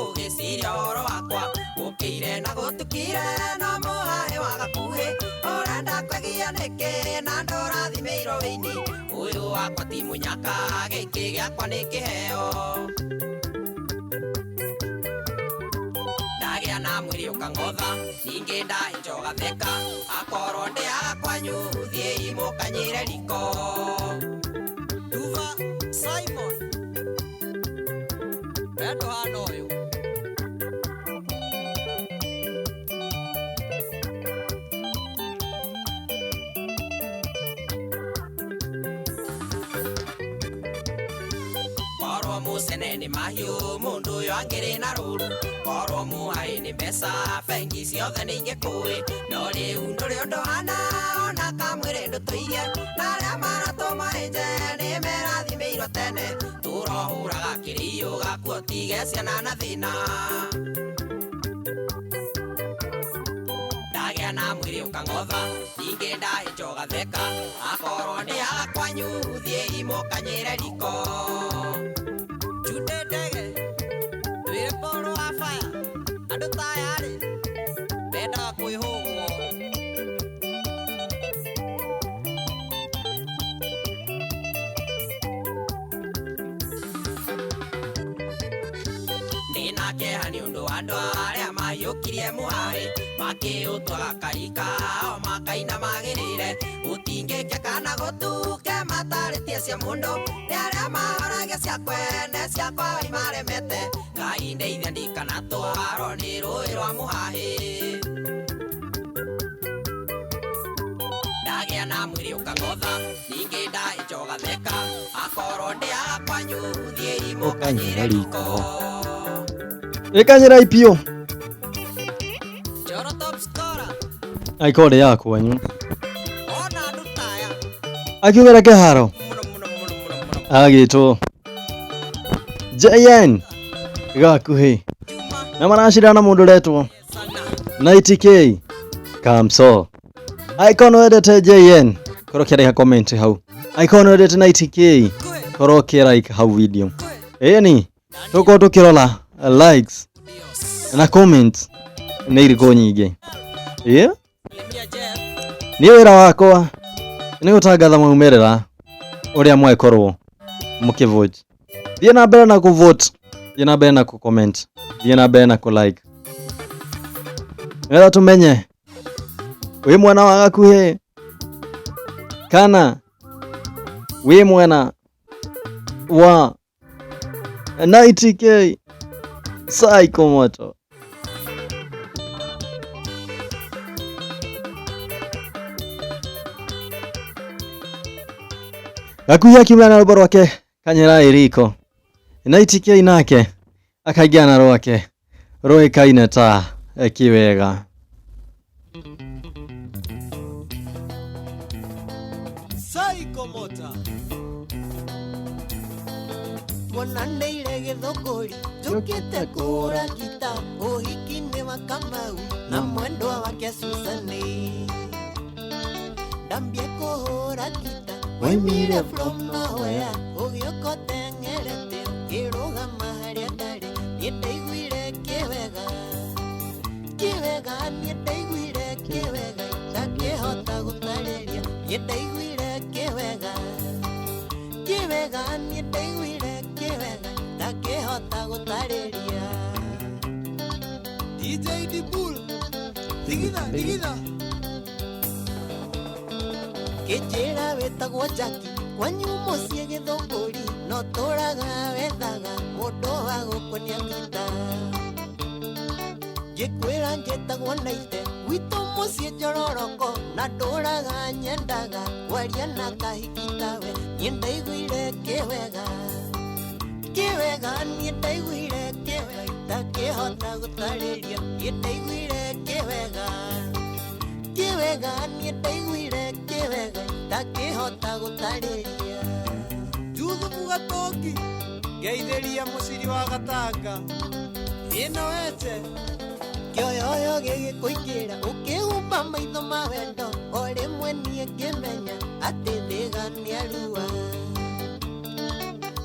ugiciria horo wakwa ukire na gutukire no muhahe wa gakuhi urenda kwegia niki na ndorathimeirwo wini uyu wakwa ti munyaka giki giakwa ni kiheo ndagia na mwiri ukang'otha ningi ndahinjoga theka akorwo ndiaga kwanyu thie imukanyire riko Duva Simon Beto hanoyo Korwo musene ni mahiu mundu uyu angiri na ruru Korwo muhai ni mbeca bengi ciothe ni ingikui no riu nduri undu hana ona kamwiri ndutuirie na aria maratuma inje ni merathimeirwo tene turohuraga kirio gakuo tige ciana na thina Ndagia na mwiri ukang'otha ningi ndahinjoga theka akorwo ndiaga kwanyu thie imukanyire riko Jude ndege twire poro wa fire andu tayari bendaga kwihugwo Ninakeha ni undu andu aria mayukirie muhahe makiutwaga kaika o makaina magirire utingikia kana gutuke mataritie cia mundu ni aria mahoragia cia kwene ciakwa imaremete Ngai ndeithia ndikana twaro ni rui rwa muhahe Ndagia na mwiri ukang'otha ningi ndahinjoga theka akorwo ndiaga kwanyu thie imukanyire riko ikanyira ipio Joro top scorer aikode ya kwanyu ona andu taya akiugera kiharo agitwo JN gakuhi na marashira na mundu retwo 90k kamso icon wedete JN korokera ha comment hau icon wedete 90k korokera hau video ni tuko tukirola likes na comments na iriko nyingi ni wira wakwa ni gutangatha maumerera uria mwekorwo mukivote thie na mbere na kuvote thie na mbere na kucomment thie na mbere na kulike wera tumenye Wĩ mwana wa gakuhĩ kana wĩ mwena wa 90k Psycho Moto. Gakuhĩ akiumana na rwĩmbo rwake kanyera iriko 90k nake akaingia na rwake rũĩkaine ta Kiwega. Psycho Moto. Tuonanĩire gĩthũngũri njũkĩte kũra gita ũhiki-inĩ wa Kamau na mwendwa wake Susani. Ndambie kũhũra gita waumire from nowhere ũgĩũka ũteng'erete ũkĩrũgama harĩa ndarĩ. Niĩ ndaiguire Kiwega, Kiwega, niĩ ndaiguire Kiwega ndangĩhota gũtarĩria. Niĩ ndaiguire Kiwega, Kiwega, niĩ ndaiguire Kiwega ndangĩhota gũtarĩria. DJ Dibul. Digida, digida. Kĩnjĩra wĩtagwo Jackie kwanyu mũciĩ gĩthũngũri no tũraga wethaga mũndũ wa gũkũnia gita. Ngĩkwĩra njĩtagwo Naite gwitũ mũciĩ Njororoko na ndũraga nyendaga kwaria na kahiki tawe. Niĩ ndaiguire Kiwega, Kiwega, niĩ ndaiguire Kiwega ndangĩhota gũtarĩria. Niĩ ndaiguire Kiwega, Kiwega, niĩ ndaiguire Kiwega ndangĩhota gũtarĩria. Juthu Mugatoki. Geithĩria mũciri wa Gatanga. Ĩno wete. Kĩoyoyo gĩgĩkũingĩra ũkĩhumba maitho ma wendo o rĩmwe niĩ ngĩmenya atĩ thĩga nĩ arua.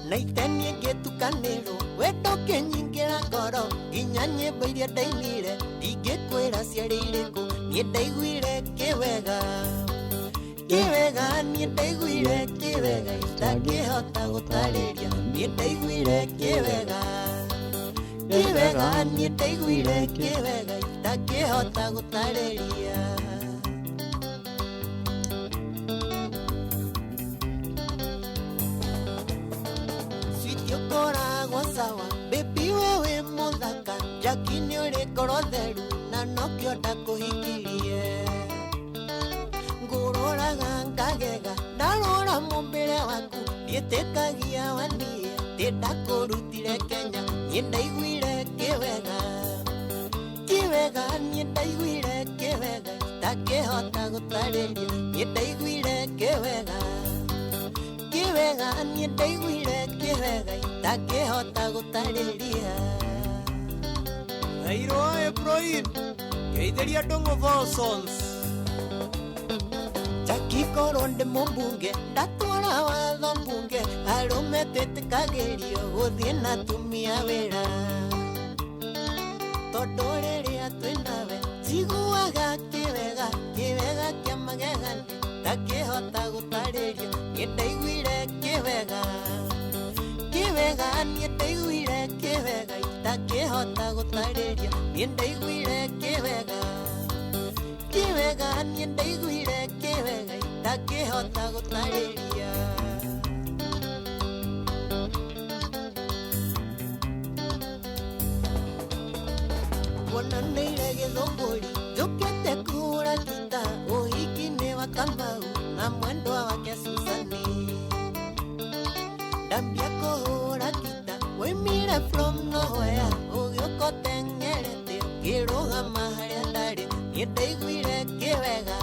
Naite niĩ ngĩtukanĩrwo wendo kĩnyingĩra ngoro nginya nyĩmbo iria ndainire ndingĩkwĩra ciarĩ irĩkũ. Niĩ ndaiguire Kiwega, Kiwega, niĩ ndaiguire Kiwega ndangĩhota gũtarĩria. Niĩ ndaiguire Kiwega, Kiwega, niĩ ndaiguire Kiwega ndangĩhota gũtarĩria. Sweet ũkoragwo sawa baby we wĩ mũthaka. Jackie nĩ ũrĩ ngoro theru na nokĩo ndakũhikirie. Ngũrũraga ngagega ndarora mũmbĩre waku ndiĩtĩkagia waniĩ ndĩ ndakũrutire Kenya. Niĩ ndaiguire Kiwega, Kiwega, niĩ ndaiguire Kiwega ndangĩhota gũtarĩria. Niĩ ndaiguire Kiwega, Kiwega, niĩ ndaiguire Kiwega ndangĩhota gũtarĩria. Nairo Ebroin. Geithĩria Ndũng'ũ Thosons. Jackie korwo ndĩ mũmbunge ndatwara watho mbunge arũme tĩtĩkagĩrio gũthiĩ na atumia wĩra. Tondũ rĩrĩa twĩnawe njiguaga Kiwega, Kiwega kĩa magegania ndangĩhota gũtarĩria. Niĩ ndaiguire Kiwega, Kiwega, niĩ ndaiguire Kiwega ndangĩhota gũtarĩria. Niĩ ndaiguire Kiwega, Kiwega, niĩ ndaiguire Kiwega ndangĩhota gũtarĩria. Tuonanĩire gĩthũngũri njũkĩte kũhũra gita ũhiki-inĩ wa Kamau na mwendwa wake Susani. Ndambia kũhũra gita waumire from nowhere ũgĩũka ũteng'erete ũkĩrũgama harĩa ndarĩ. Niĩ ndaiguire Kiwega,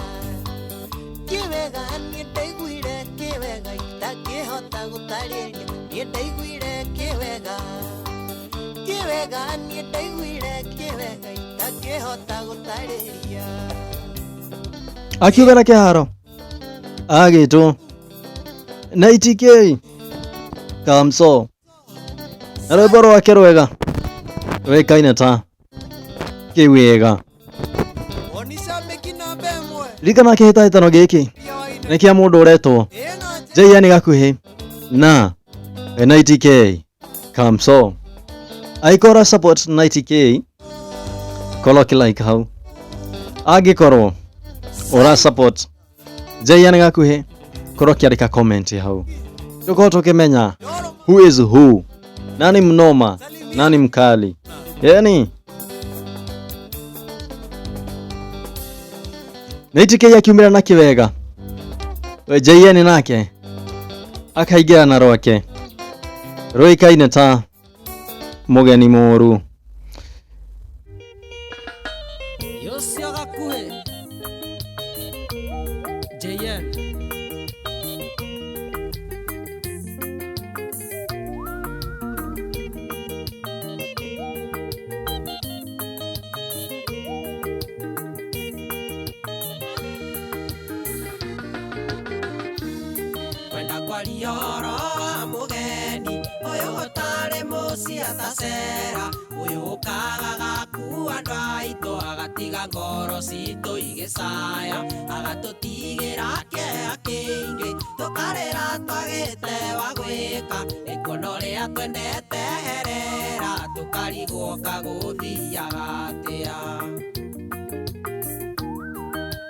Kiwega, niĩ ndaiguire Kiwega ndangĩhota gũtarĩria. Niĩ ndaiguire Kiwega, Kiwega, niĩ ndaiguire Kiwega ndangĩhota gũtarĩria. Akiuga na kĩharo agĩtwo 90k Kamso na rwĩmbo rwake rwega rũĩkaine ta Kiwega. Onicambĩki namba ĩmwe. Ririkana kĩhĩtahĩtano gĩkĩ nĩ kĩa mũndũ ũretwo Jaiani Gakuhĩ na 90k Kamso. Aikora support 90k kolo like hau. Angĩkorwo ora support JN gakuhi korwo kiandika comment hau tuko tukimenya who is who, nani mnoma nani mkali, yani naitike yakiumira na kiwega we JN nake akaingira na rwake roikaine ta mugeni moru. Yosio gakuhi JN kwenda kwa lioro wa mugeni uyu gutari muci atacera uyu ukaga gakua andu aitu agatiga ngoro citu igicaya agatutigira kĩeha kĩingĩ tukarĩra twagĩte wa gwĩka ikuono rĩa twendete herera tukarigwo kagũthiaga atĩa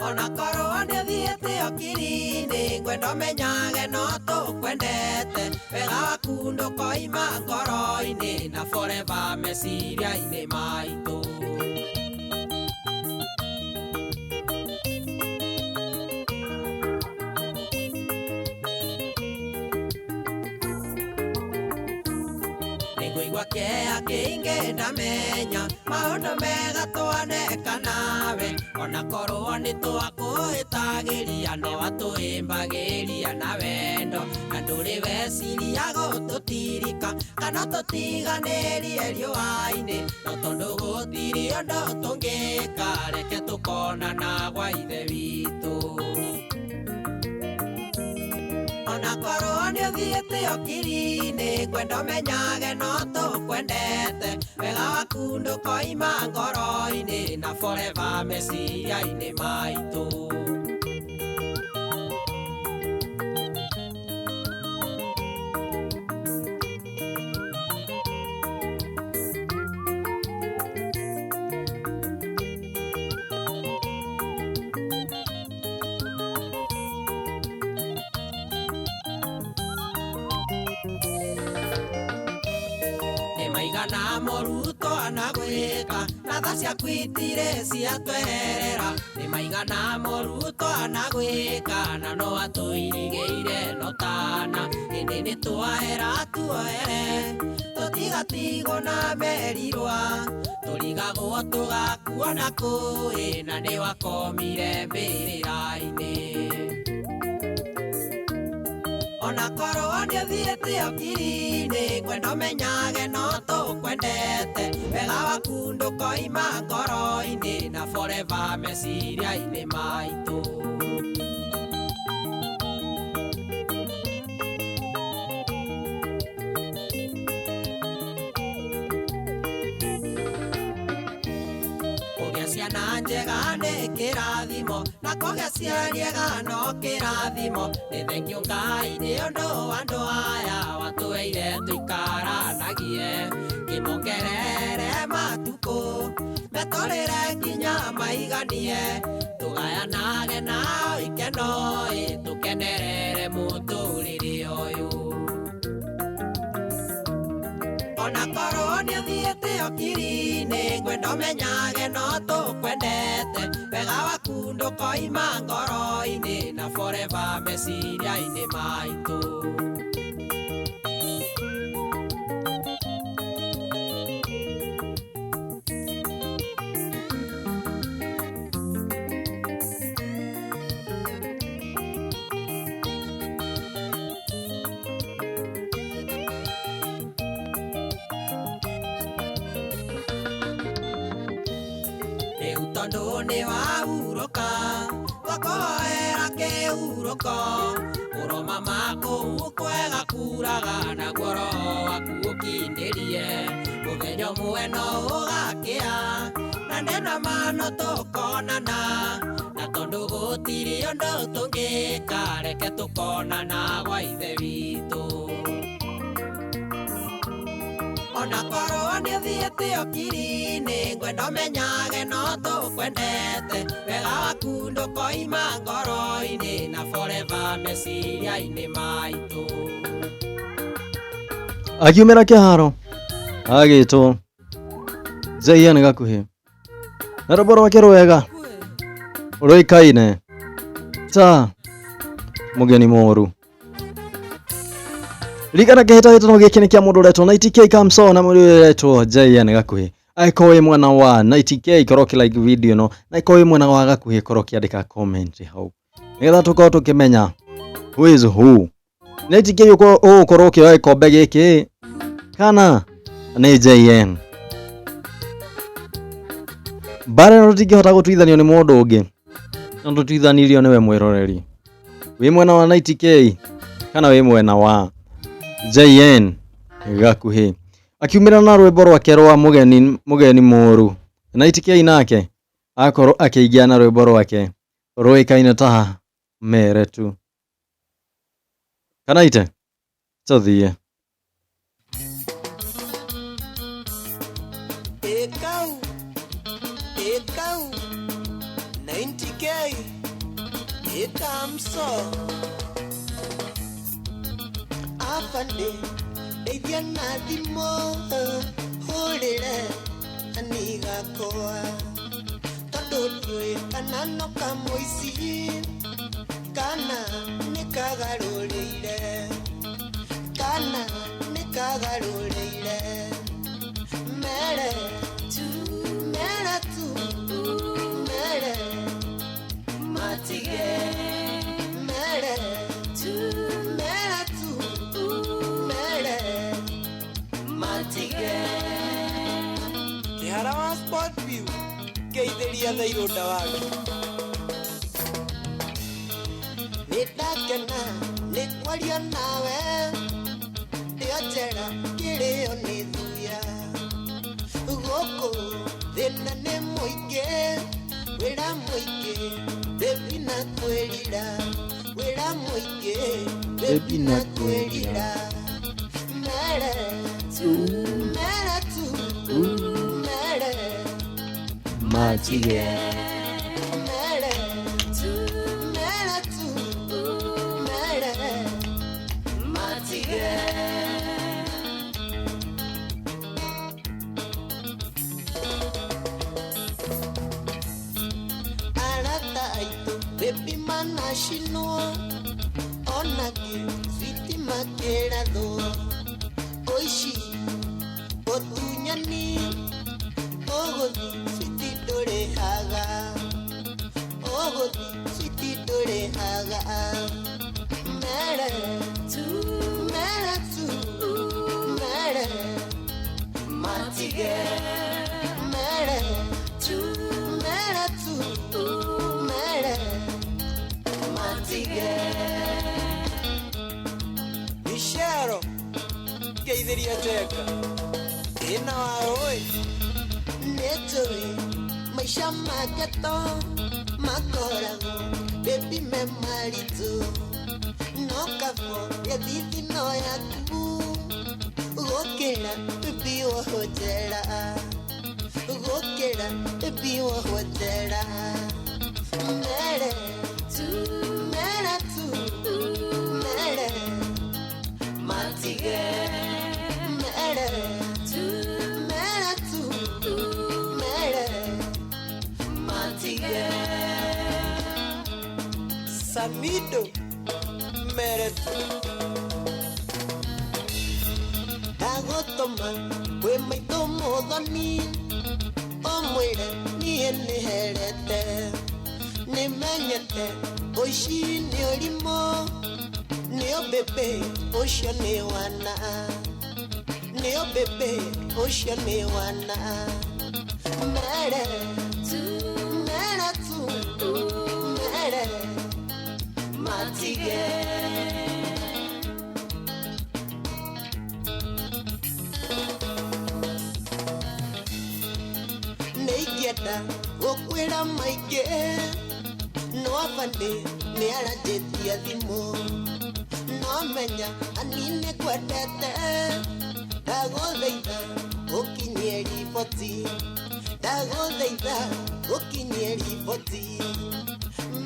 ona korwo ndĩthiĩte okiri-inĩ ngwenda ũmenyage no tũkwendete wega waku ndũkoima ngoro-inĩ na forever meciria-inĩ maitũ nĩngũigua kĩeha kĩingĩ ndamenya maũndũ mega twaneka nawe ona korwo nĩ twakũhĩtagĩria no atũhĩmbagĩria na wendo na ndũrĩ weciria gũtũtirika kana tũtiganĩrie riũa-inĩ no tondũ gũtirĩ ũndũ tũngĩka reke tũkonana gwa ithe witũ ona korwo nĩũthiĩte okiri-inĩ ngwenda ũmenyage no tũkwendete wega waku ndũkoima ngoro-inĩ na forever meciria-inĩ maitũ maigana moruto anagwĩka na tha ciaku itirĩ ciatweherera nĩ maigana moruto anagwĩka na no atũirigĩire no tana ĩndĩ nĩ twahera tuohere tũtigatigwo na merirwa tũrigagwo tũgakuona kũĩ na nĩ wakomire mbĩrĩra-inĩ ona korwo nĩũthiĩte okiri-inĩ ngwenda ũmenyage no tũkwendete wega waku ndũkoima ngoro-inĩ na forever meciria-inĩ maitũ kũgĩa ciana njega nĩ kĩrathimo na kũgĩa ciari ega no kĩrathimo nĩ thengio Ngai nĩ ũndũ wa andũ aya watũheire tũikaranagie kĩmongerere matukũ metũrĩre nginya maiganie tũgayanage nao ikeno tũkenerere mũtũrĩre ũyũ ona korwo nĩũthiĩte okiri-inĩ ngwenda ũmenyage no tũkwendete wega waku ndũkoima ngoro-inĩ na forever meciria-inĩ maitũ tondũ nĩ wahurũka twakoera kĩhurũko ũroma makũu kwega kuraga naguo roho waku ũkindĩrie mũthenya ũmwe no ũgakĩa na nena mano tũkonana na tondũ gũtirĩ ũndũ tũngĩka reke tũkonana gwa ithe witũ ona korwo nĩ ũthiĩte okiri-inĩ ngwenda ũmenyage no tũkwendete wega waku ndũkoima ngoro-inĩ na forever meciria-inĩ maitũ. Akiumĩra kĩharo agĩtwo JN Gakuhi na rwĩmbo rwake rwega rũĩkaine ta mũgeni mũru. Ririkana kĩhĩtahĩtano gĩkĩ nĩ kĩa mũndũ ũretwo 90k kamso na mũndũ ũretwo JN Gakuhi. Angĩkorwo wĩ mwena wa 90k korwo ũkĩ-like video ĩno, na angĩkorwo wĩ mwena wa Gakuhi korwo ũkĩandĩka comment hau, nĩgetha tũkorwo tũkĩmenya who is who. 90k ũgũkorwo ũkĩoya gĩkombe gĩkĩ kana nĩ JN. Bara no tũtingĩhota gũtuithanio nĩ mũndũ ũngĩ, no tũtuithanirio nĩwe mwĩroreri. Wĩ mwena wa 90k kana wĩ mwena wa JN Gakuhi. Akiumĩra na rwĩmbo rwake rwa mũgeni mũru. 90k nake akorwo akĩingia na rwĩmbo rwake rũĩkaine ta mere tu. Kana ite tũthiĩ. Ekau 90k ekamso afande eithia na thimo hũrĩre anigakwa tondũ ndiũĩ kana no kamũici kana nĩkagarũrĩire mere tu mere matige mere tu mere matige kĩhara wa sport view kĩithĩria thairũnda waku nĩndakena nĩ kwaria nawe ndĩo njera kĩrĩo nĩ thuya gũkũ thĩna nĩ mũingĩ wĩra mũingĩ baby na kwĩrira wĩra mũingĩ baby na kwĩrira mere tu mere matige mere tu mere matige. Baby manashino onagi switi makerado oishi otunyani ogodi switi dore haga mere tu mere matige mere tu mere matige Mishero keithiria teka ina waoi netoi maisha maketo makorago baby memaritu no kafo ya bibi no yaku gokera baby wa hotela gokera baby wa hotela mere tu mere matige mere tu mere matige Samido mere tu dagotoma kwe maito modoni omwire niye niherete nimenyete oishi ni orimo nio bebe ocio ni wana nio bebe ocio ni wana mere tu mere matige neigienda gukwira maige no abande ni arajetia thimo no menya anine kwendete ndagũthaitha ũkinyie riboti, ndagũthaitha ũkinyie riboti.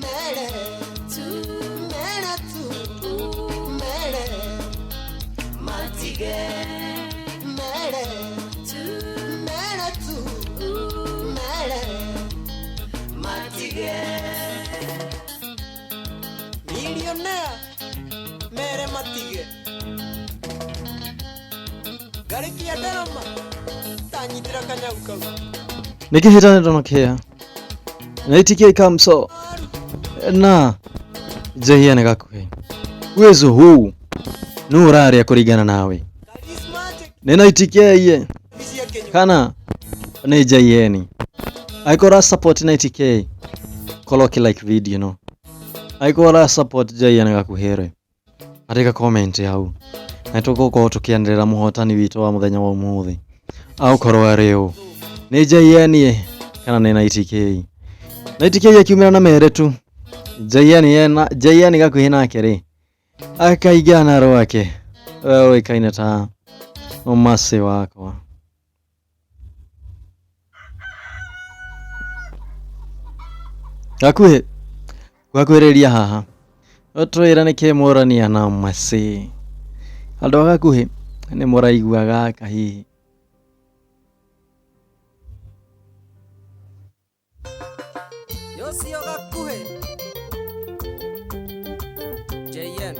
Mere mere tu mere matige mere tu mere matige. Millionaire mere matige garikia ndarama tanyitira kanyau kau nikihitana ndonokia naitikia kamso na jehia gakuhi uwezo huu nuraria kurigana nawe ninaitikia iye kana ni jayeni aikora support 90k koloki like video no aikora support jayeni gakuhere arika comment yau na tuko tukiendelea muhotani wito wa muthenya wa umuthi au korwa reo ni jayeni kana ni 90k yakiumira na mere tu jayeni gakuhi nake ri akaigana rwake wewe ikaina ta umase wako gakuhi gwakwereria haha otwira nike murania na mase aldo gakuhi ni muraiguaga kahihi Yosio gakuhi JN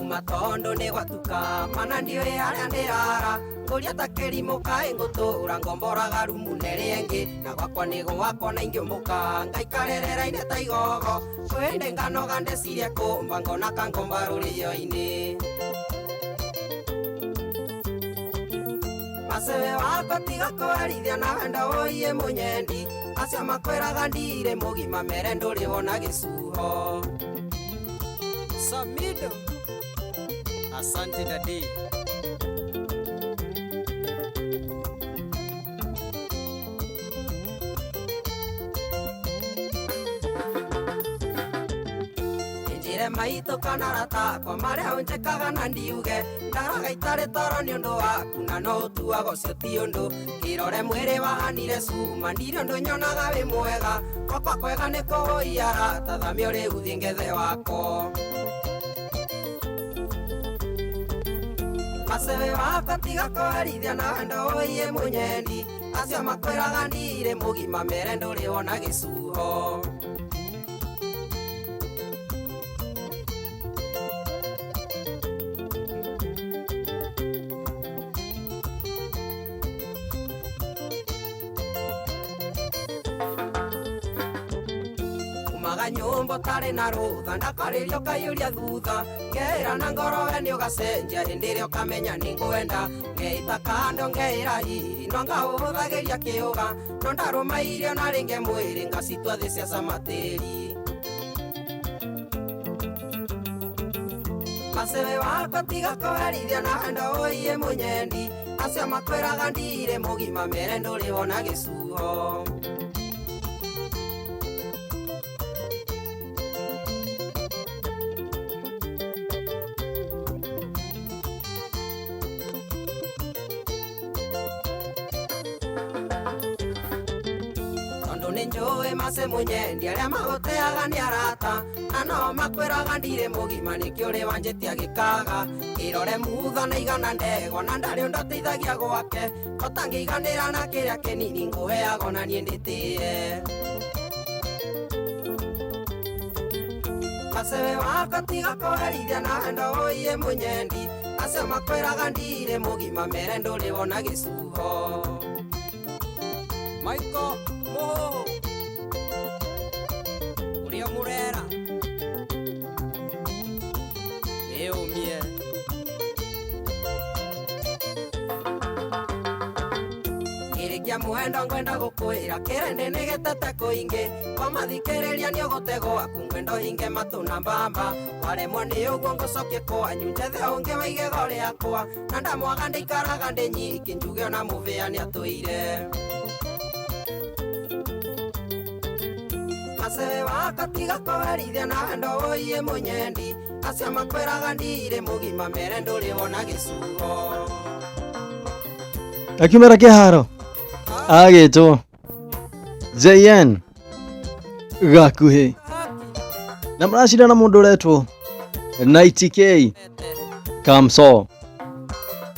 Matondo ne gwatuka mana ndio aria ndirara nguria ta kerimo kae ngutura ngombora garumu neriengi na gwakwa nigo wakwa na ingiomuka ngaikarerera ine ta igogo kwende ngano gande ciria kumba ngona kangomba rurio-ini masewe wakwa tiga kwarithia na wenda woiye munyendi acio makwiraga ndire mugima mere nduri wona gisuho Samido Asante dadi Injire maito kanarata kwa maria unjekaga na ndiuge ndaraga itare toro ni undu waku na no utuaga ucio ti undu kirore mwiri wahanire cuma ndire undu nyonaga wi mwega kwakwa kwega ni kuhoiara tathamia uri uthie ngethe wako masewe wakwa tiga kwarithia na wenda woiye munyendi acio makwiraga ndire mugima mere nduri wona gisuho nyumbo tari na rutha ndakaririo kayuria thutha ngeira na ngoro we ni ugacenjia hindi ria ukamenya ni ngwenda ngeita kando ngeira hihi no ngauthagiria kiuga no ndarumairio na ringe mwiri ngacitua thi cia camatiri masewe wakwa tiga kwarithia na wenda woiye munyendi acio makwiraga ndire mugima mere nduri wona gisuho Njoe mase munyendi aria magoteaga ni arata na no makwiraga ndire mugima nikio uri wanjitia gikaga irore mutha na igana ndego na ndari undateithagia gwake otangiiganira na kiria kinini nguheago na nie nditie masewe wakwa tiga kwarithia na wenda woiye munyendi acio makwiraga ndire mugima mere nduri wona gisuho Michael Moho Uria Murera Eumie Kirikia muendo ngwenda gukwira kirende nigetete kuingi kwamathikiriria ni ugutego aku ngwendo hinge matuna mbamba waremwo ni uguo ngucokie kwanyu njethe ungi wa igego riakwa na ndamwaga ndikaraga ndi nyiki njuge ona muvia ni atuire Kasewe wakatiga kowerithia na wendo woiye munyendi. Acio makwiraga ndire mugima mere nduri wona gisugo. Akiumera kiharo agitwo JN gakuhi na mrashida na mundu uretwo 90k kamso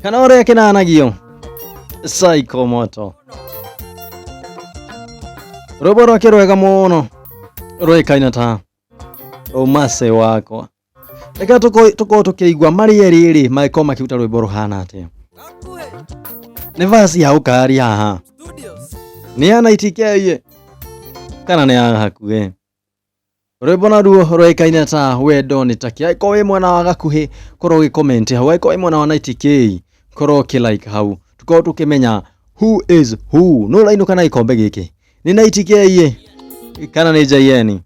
kana ore kinanagio psycho moto robo rwega muno rwikaina ta umase wako reka tuko tukiigwa mari eri maiko makiuta rwimbo ruhana atia ni vasi ya ukari haha ni ya 90k kana ni ya hakuhe rwimbo naruo rwikaina ta wendo ni taki aiko wi mwana wa gakuhi korwo gi comment hau aiko wi mwana wa 90k korwo ki like hau tuko tukimenya who is who no laino kana ikombe giki ni 90k kana ni JN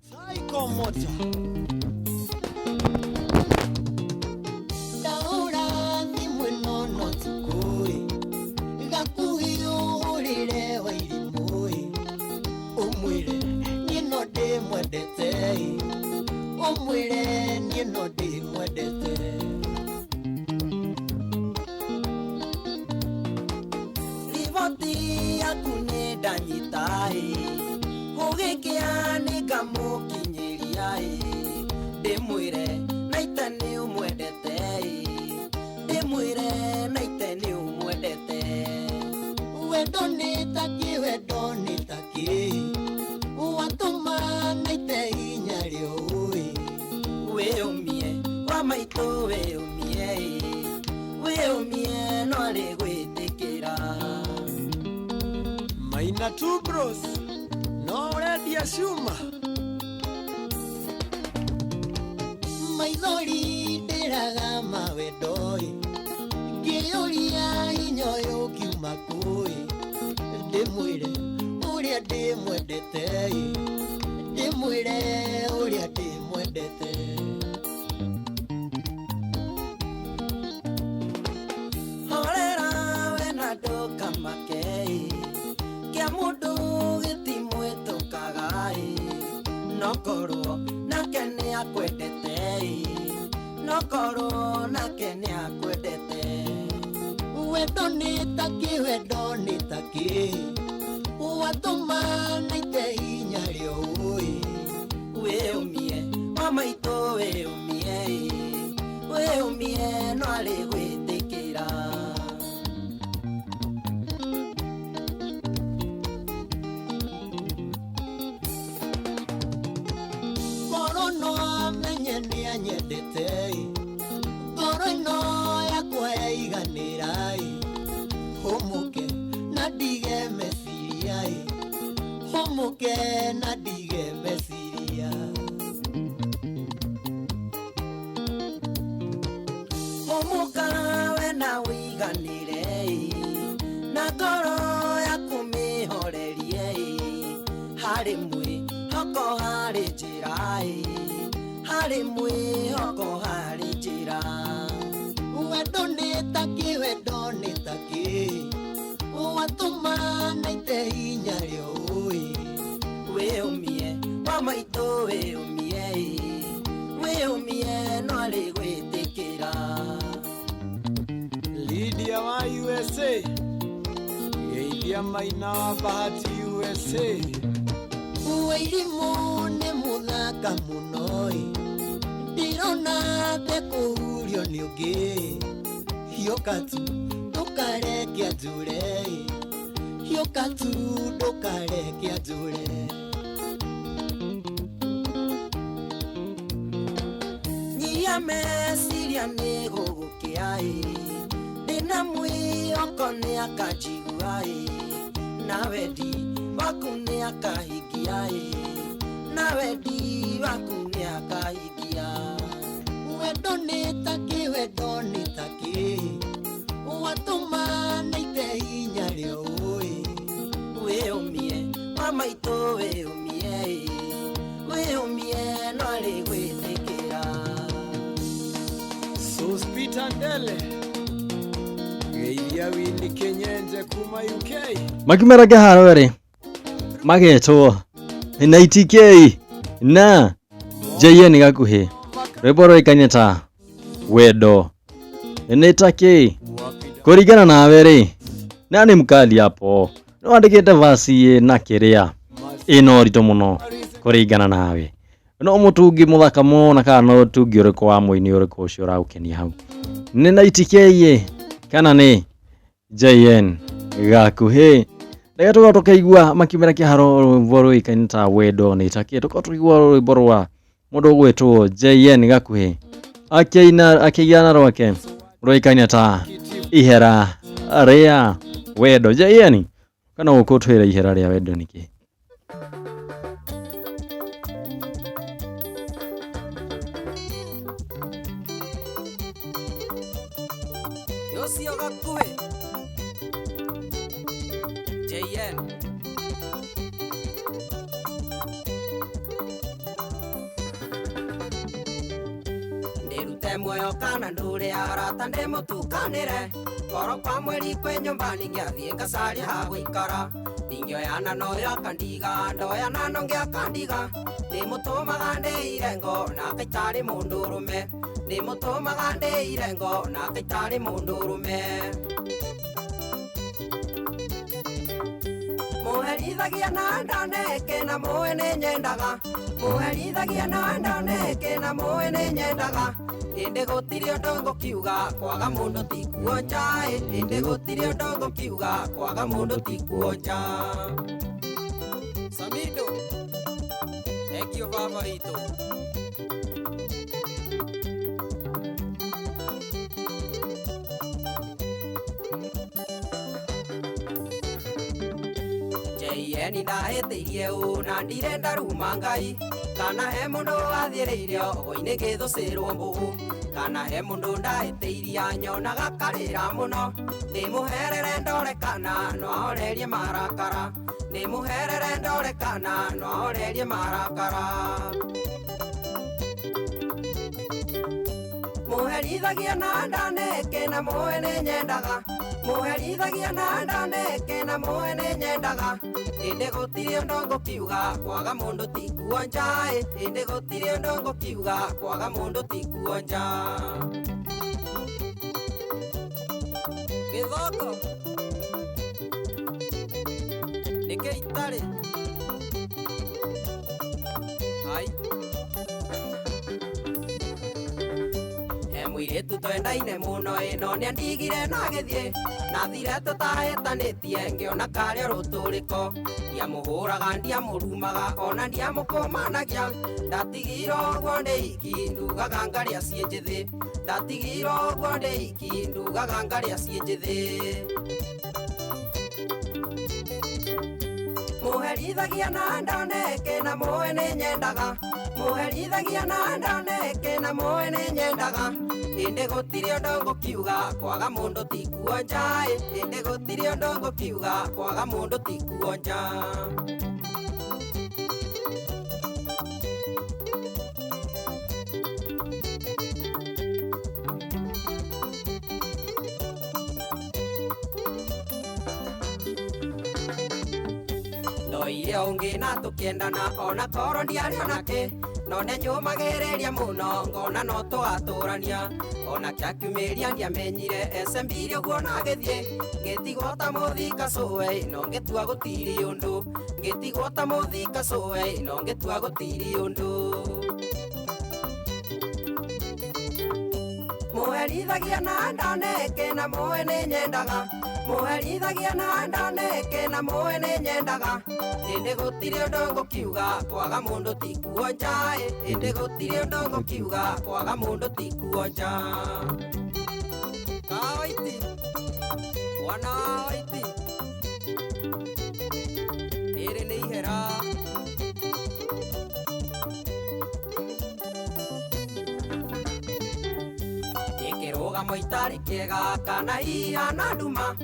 Riboti yaku nĩ ndanyitai ũgĩkĩa nĩ ngamukinyiria ndĩmwĩre naite nĩ ũmwendete ndĩmwĩre naite nĩ ũmwendete wendo nĩ taki watũma naite hinya rĩũĩ wĩyũmie wa maitũ wĩyũmie no arĩ gwĩtĩkĩra Maina tu bros no ready asuma maithori ndĩraga mawendoi ngĩyũria hinya ũyũ kiuma kũĩ ndĩmwĩre ũrĩa ndĩmwendete ndĩmwĩre ũrĩa ndĩmwendete horera we na ndũkamake kĩa mũndũ gĩtimwĩtũkaga nokorwo nake nĩ akwendete nokorwo nake nĩ akwendete wendo nĩ taki watũma naite hinya rĩũĩ wĩyũmie wa maitũ wĩyũmie no arĩ gwĩtĩkĩra ngoro no amenye nĩ anyendete ngoro ĩno yakwa yaiganĩra hũmũke na ndige meciria hũmũke na ndige meciria hũmũka we na wĩiganĩre na ngoro yaku mĩhorerie harĩ mwĩhoko harĩ njĩra harĩ mwĩhoko harĩ njĩra wendo nĩ taki watũma naite hinya rĩũĩ wĩyũmie wa maitũ wĩyũmie no arĩ gwĩtĩkĩra Lydia wa USA Geithia Maina wa Bahati USA wĩirimũ nĩ mũthaka mũno ndirona ndekũhurio nĩ ũngĩ hiũka tu ndũkareke njũre hiũka tu ndũkareke njũre nyia meciria nĩ gũgũkĩa ndĩna mwĩhoko nĩ akanjigua na wendi waku nĩ akahingia na wendi waku nĩ akahingia wendo nĩ taki watũma naite hinya rĩũĩ wĩyũmie wa maitũ wĩyũmie no arĩ gwĩtĩkĩra Sospita Ndele Geithia Wini Kenyenje kuma UK makimera kiharo eri magetwo 90k na JN gakuhi rwimbo rwikaine ta wendo nitaki kuringana nawe ri nani mkali hapo no andikite vasi na kiria ino rito muno kuringana nawe no mutungi muthaka mona kana no tungi uriku wa muini uriku ucio uragukenia hau ni naitike kana ni JN gakuhi Daga tuka tukaigua makimera kiharo rwimbo rwikaine ta wendo nitaki tuka tuigua rwimbo rwa mundu gwetwo JN gakuhi akiana rwake rwikaine ta ihera ria wendo. JN kana gukutwira ihera ria wendo niki Yosio gakuhi JN Ndirute muoyo kana ndure arata ndimutukanire koro kwa mweri kwe nyumbani ngiathie ngacaria ha guikara ndingioyana noyo akandiga ndoyana no ngiakandiga ndimutumaga ndiire ngo nake itari mundurume ndimutumaga ndiire ngo nake itari mundurume muherithagia na ndaneke na muwe ni nyendaga muherithagia na ndaneke na muwe ni nyendaga indi gutiri undu ngukiuga kwaga mundu ti kuonja indi gutiri undu ngukiuga kwaga mundu ti kuonja Samido, egio favorito. JN ndahitirie na ndirenda ruma ngai kana he mundu wathiriire ogoine githucirwo mbugu kana he mundu ndahitiiria nyonaga karira muno ndimuherere ndorekana no ahorerie marakara ndimuherere ndorekana no ahorerie marakara muherithagia na ndaneke na muwe ni nyendaga muherithagia na ndaneke na muwe ni nyendaga indi gutiri undu ngukiuga kwaga mundu ti kuonja indi gutiri undu ngukiuga kwaga mundu ti kuonja Githoko. Nike itari. Hai. Mwiritu twendaine muno ino ni andigire na githie na thire tutahitanitie ngiona karia ruturiko ndiamuhuraga ndiamurumaga ona ndiamukomanagia ndatigiro guo ndiki ndugaga ngaria cie njithi ndatigiro guo ndiki ndugaga ngaria cie njithi muherithagia na ndaneke na muwe ni nyendaga muherithagia na ndaneke na muwe ni nyendaga indi gutiri undu ngukiuga kwaga mundu ti kuonja indi gutiri undu ngukiuga kwaga mundu ti kuonja Noire ungi na tukiendana ona koro ndiari onake no nenyumagiriria muno ngona no twaturania ona kiakiumiria ndiamenyire esembiri uguo na githie ngitigwo ta muthika cuwe no ngitua gutiri undu ngitigwo ta muthika cuwe no ngitua gutiri undu muherithagia na ndaneke na muwe ni nyendaga muherithagia na ndaneke na muwe ni nyendaga indi gutiri undu ngukiuga kwaga mundu ti kuonja indi gutiri undu ngukiuga kwaga mundu ti kuonja Kawaiti. Wana waiti. Ere ni ihera. Ikirugamo itari kiega kana ihana nduma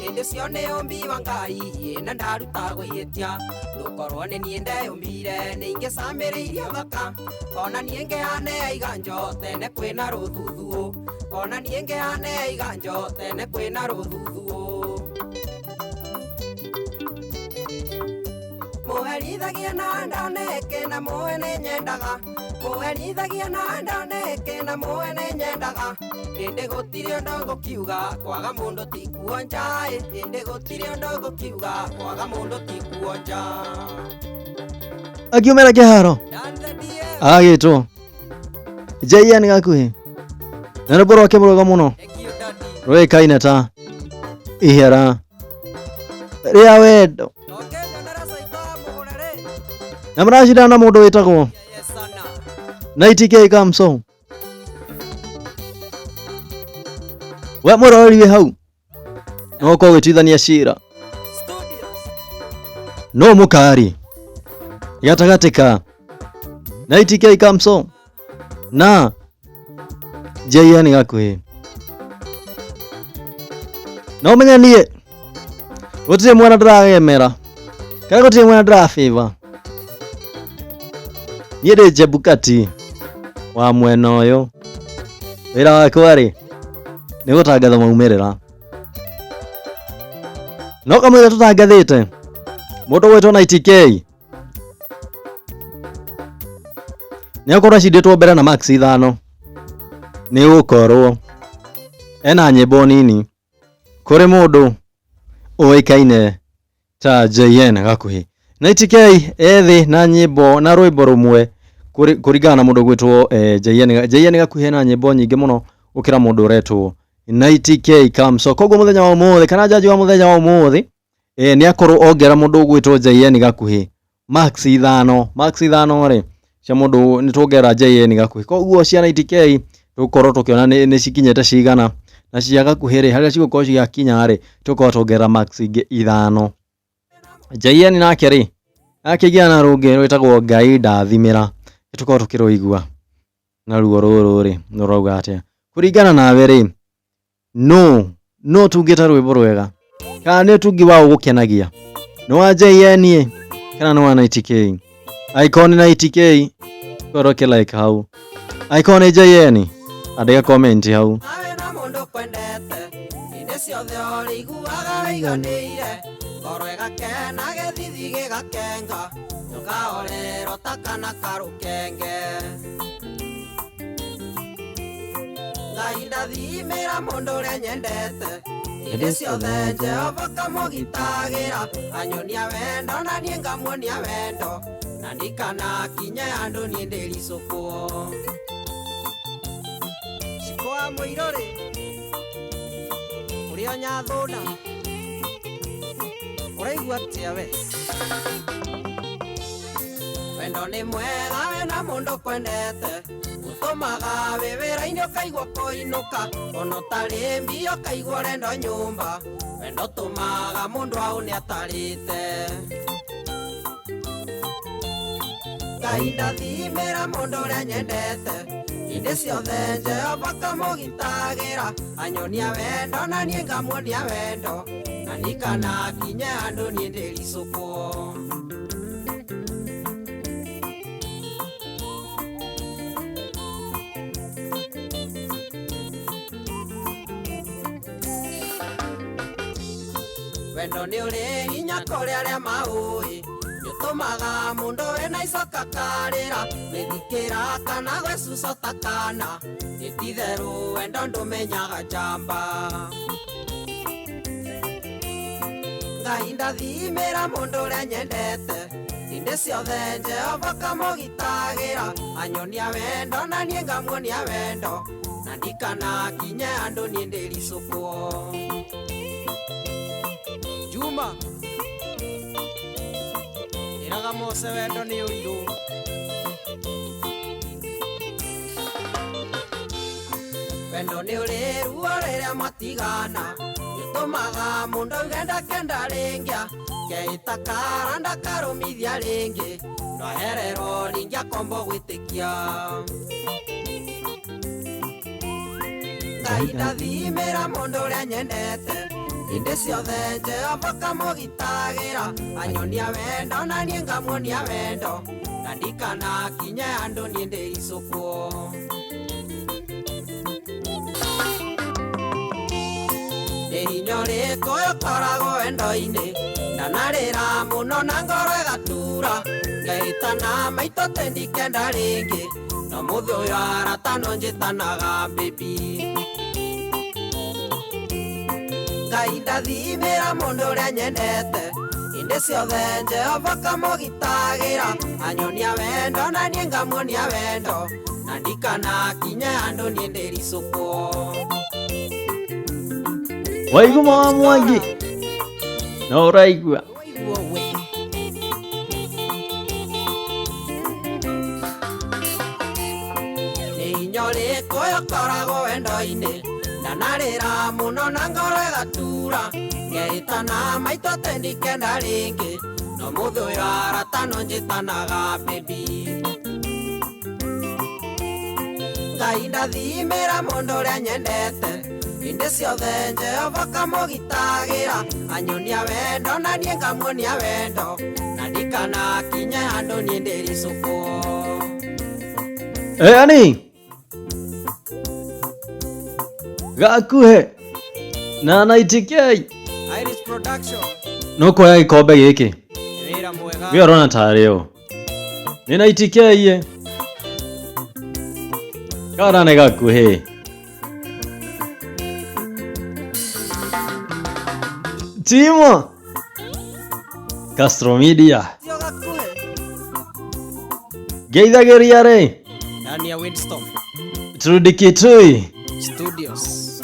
indi cio ni umbi wa ngai ina ndaruta gwitia ndukorwo ni nie ndeyumbire ni ingicamiriirie thaka ona nie ngihane iganjo tene kwina ruthuthuo ona nie ngihane iganjo tene kwina ruthuthuo mũherithagia na ndoneke na mũwe nĩ nyendaga mũherithagia na ndoneke na mũwe nĩ nyendaga ĩndĩ gũtirĩ ũndũ ngũkiuga kwaga mũndũ ti kuonja ĩndĩ gũtirĩ ũndũ ngũkiuga kwaga mũndũ ti kuonja akiumĩra kĩharo agĩtwo JN Gakuhi na rwĩmbo rwake rwega mũno rũĩkaine ta ihera rĩa wendo na maracindana na mũndũ wĩtagwo NTK msoo. We mũrori wĩ hau no ũkorwo gwĩtuithania cira no mũkari gatagatĩ ka NTK msoo na JN Gakuhi. No menya niĩ gũtirĩ mwana ndĩragemera kana gũtirĩ mwana ndĩrabĩva. Niĩ ndĩ Chebukati wa mwena ũyũ. Wĩra wakwa rĩ nĩ gũtangatha maumĩrĩra. No kamũira tũtangathĩte mũndũ gwĩtwo NTK nĩakorwo acindĩtwo mbere na max 5 nĩ gũkorwo ena nyĩmbo nini kũrĩ mũndũ ũĩkaine ta JN Gakuhi. NTK ethĩ na nyĩmbo na rwĩmbo rũmwe kũringana na mũndũ gwĩtwo JN Gakuhi na nyĩmbo nyingĩ mũno gũkĩra mũndũ ũretwo NTK msoo. Koguo mũthenya wa ũmũthĩ kana jaji wa mũthenya wa ũmũthĩ nĩ akorwo ongera mũndũ gwĩtwo JN Gakuhi max 5 rĩ cia mũndũ nĩ tuongera JN Gakuhi. Koguo cia NTK tũkorwo tũkiona nĩ cikinyĩte cigana na cia Gakuhi rĩ harĩa cigũkorwo cigakinya rĩ tũkorwo tuongera max ingĩ 5. JN nake rĩ akĩgĩa na rũngĩ rwĩtagwo Ngai ndathimĩra tũkorwo tũkĩrũigua na ruo rũrũ rĩ nũrauga atĩa kũringana nawe rĩ no tungĩta rwĩmbo rwega kana nĩ tungi wa gũkenagia nĩ wa JN kana nĩ wa NTK. Icon NTK koroke like hau icon JN andika comment hau. Ciothe ũrĩiguaga wĩiganĩire ngoro ĩgakena gĩthithi gĩgakenga ũkahorerwo ta kana karũkenge. Ngai ndathimĩra mũndũ ũrĩa nyendete hĩndĩ ciothe Jehova kamũgitagĩra anyonia wendo na niĩ ngamuonia wendo na ndikanakinye handũ niĩ ndĩricũkwo cikwa mũirũrĩ ũrĩa nyathũna ũraigua atĩa we wendo nĩ mwega wena mũndũ kwendete ũtũmaga wĩ wĩra-inĩ ũkaigua kũinũka ona ũtarĩ mbia ũkaigua rendo nyũmba wendo ũtũmaga mũndũ au nĩ atarĩte. Ngai ndathimĩra mũndũ ũrĩa nyendete hĩndĩ ciothe Jehova kamũgitagĩra anyonia wendo na niĩ ngamuonia wendo na ndikanakinye handũ niĩ ndĩricũkwo. Wendo nĩ ũrĩ hinya kũrĩ arĩa maũĩ ũtũmaga mũndũ wĩna icoka karĩra gĩthikĩra kana gwĩcuca ta kana gĩtitherũ wendo ndũmenyaga njamba. Ngai ndathimĩra mũndũ ũrĩa nyendete hĩndĩ ciothe Jehova kamũgitagĩra anyonia wendo na niĩ ngamuonia wendo na ndikanakinye handũ niĩ ndĩricũkwo. Juma iraga Mose wendo nĩ ũirũ wendo nĩ ũrĩ ruo rĩrĩa matigana ũtũmaga mũndũ auge ndakenda rĩngĩ keita kara ndakarũmithia rĩngĩ ndahererwo rĩngĩ akombo gwĩtĩkia. Ngai ndathimĩra mũndũ ũrĩa nyendete hĩndĩ ciothe Jehova kamũgitagĩra anyonia wendo na niĩ ngamuonia wendo na ndikanakinye handũ niĩ ndĩricũkwo. Nĩ hinya ũrĩkũ ũkoragwo wendo-inĩ ndanarĩra mũno na ngoro gatura ngehitana maito tendikenda ringi no muthi uyu aratano njitanaga baby Ngai ndathimira mundu uria nyendete inde ciothe Jehova kamugitagira anyonia wendo na nie ngamuonia wendo na ndikana kinya andu nie ndiricukwo Waigua wa Mwangi no uraigua Ninyori koyo korago wendo-ini ndanarira muno na ngoro igatura ngeitana maito tendikenda ringi no muthi uyu aratano njitanaga baby Ngai ndathimira mundu uria nyendete inde ciothe Jehova kamugitagira anyonia wendo na nie ngamuonia wendo na ndikana kinya andu nie ndiricukwo ani gakuhi na naitikei Irish production no kuoya gikombe giki wira mwega we urona tari u ni naitikei kana ne gakuhi Timo Castro Media tio gakuhi geithagiria ri ndani ya Windstorm Trudikitui Studios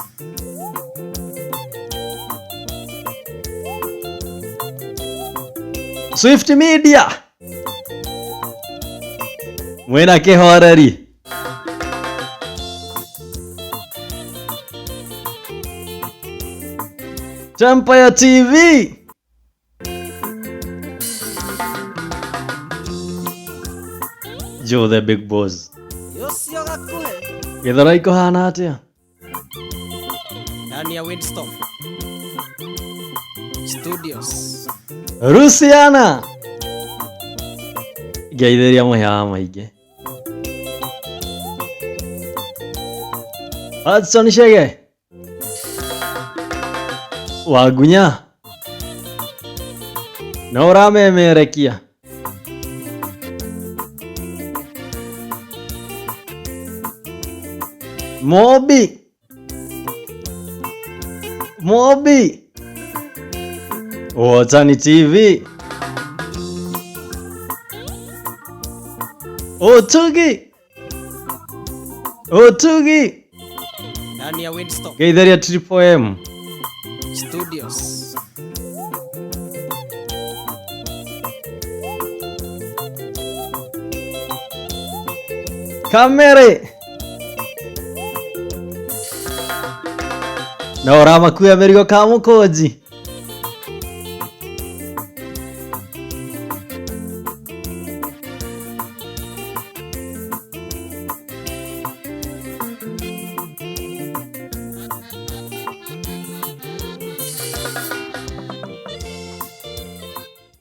Swift Media mwina kihoreri Empire TV Joe the Big Boss Yosio gakuhi githora ikuhana atia ndani ya Windstorm Studios Rusiana geithiria muhea maingi Hudson Shege Wagunya no uramemerekia Mobi Otani TV Otugi ndani ya Windstorm geithiria Triple M Studios Kamere no uramakuya merigo ka mukonji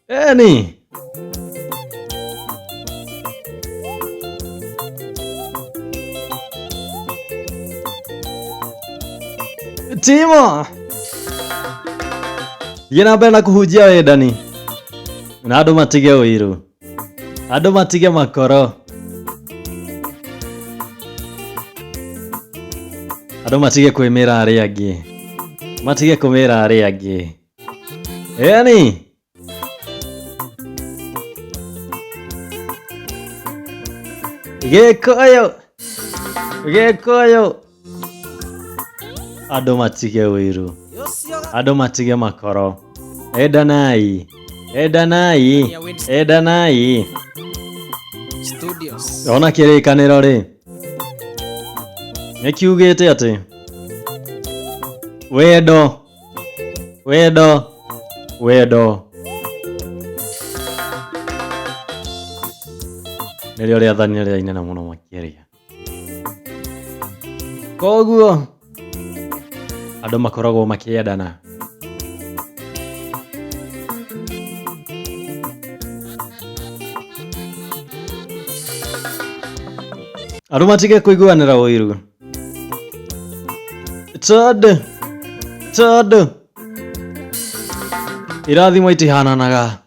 Eni Timo Yena bena kuhujia wedani na andu matige wiru andu matige makoro andu matige kwimira ari angi matige kumira ari angi yani Gikoyo andu matige wiru andu matige makoro edanai Studios ona kirikaniro ri nikiugite ati wendo nirio riathani ria inene muno makiria koguo andu makoragwo makiendana andu matige kuiguanira wiru tondu irathimo itihananaga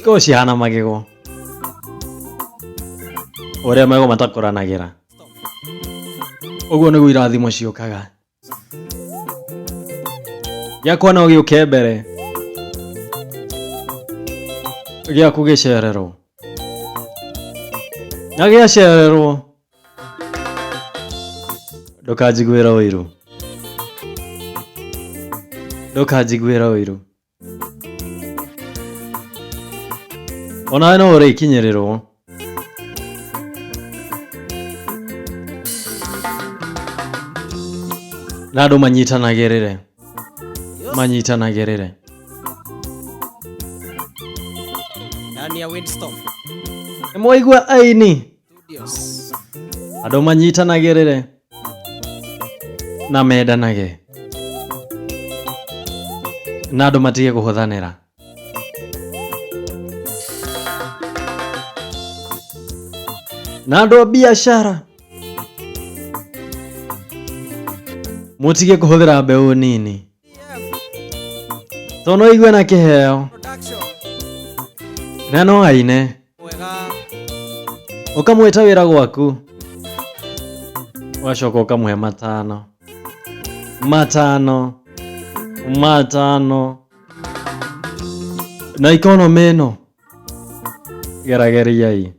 Chiko cihana magego. Oria magego matakoranagira. Uguo niguo irathimo ciukaga. Giakwa no giuke mbere. Giaku gicererwo. Na giacererwo. Ndukajiguira uiru. Ndukajiguira uiru. Ona no urikinyirirwo. Na andu manyitanagirire. Manyitanagirire. Ndani ya Windstorm Nimwaigua aini. Studios. Andu manyitanagirire. Na mendanage. Na andu matige kuhuthanira. Na andu a biashara mutige kuhuthira mbeu nini. Tono igwe na kiheo. Production Na no aine. mwega Ukamwita wira gwaku. Wacoka ukamuhe matano. Matano. Matano. Na economy ino. Gerageriai.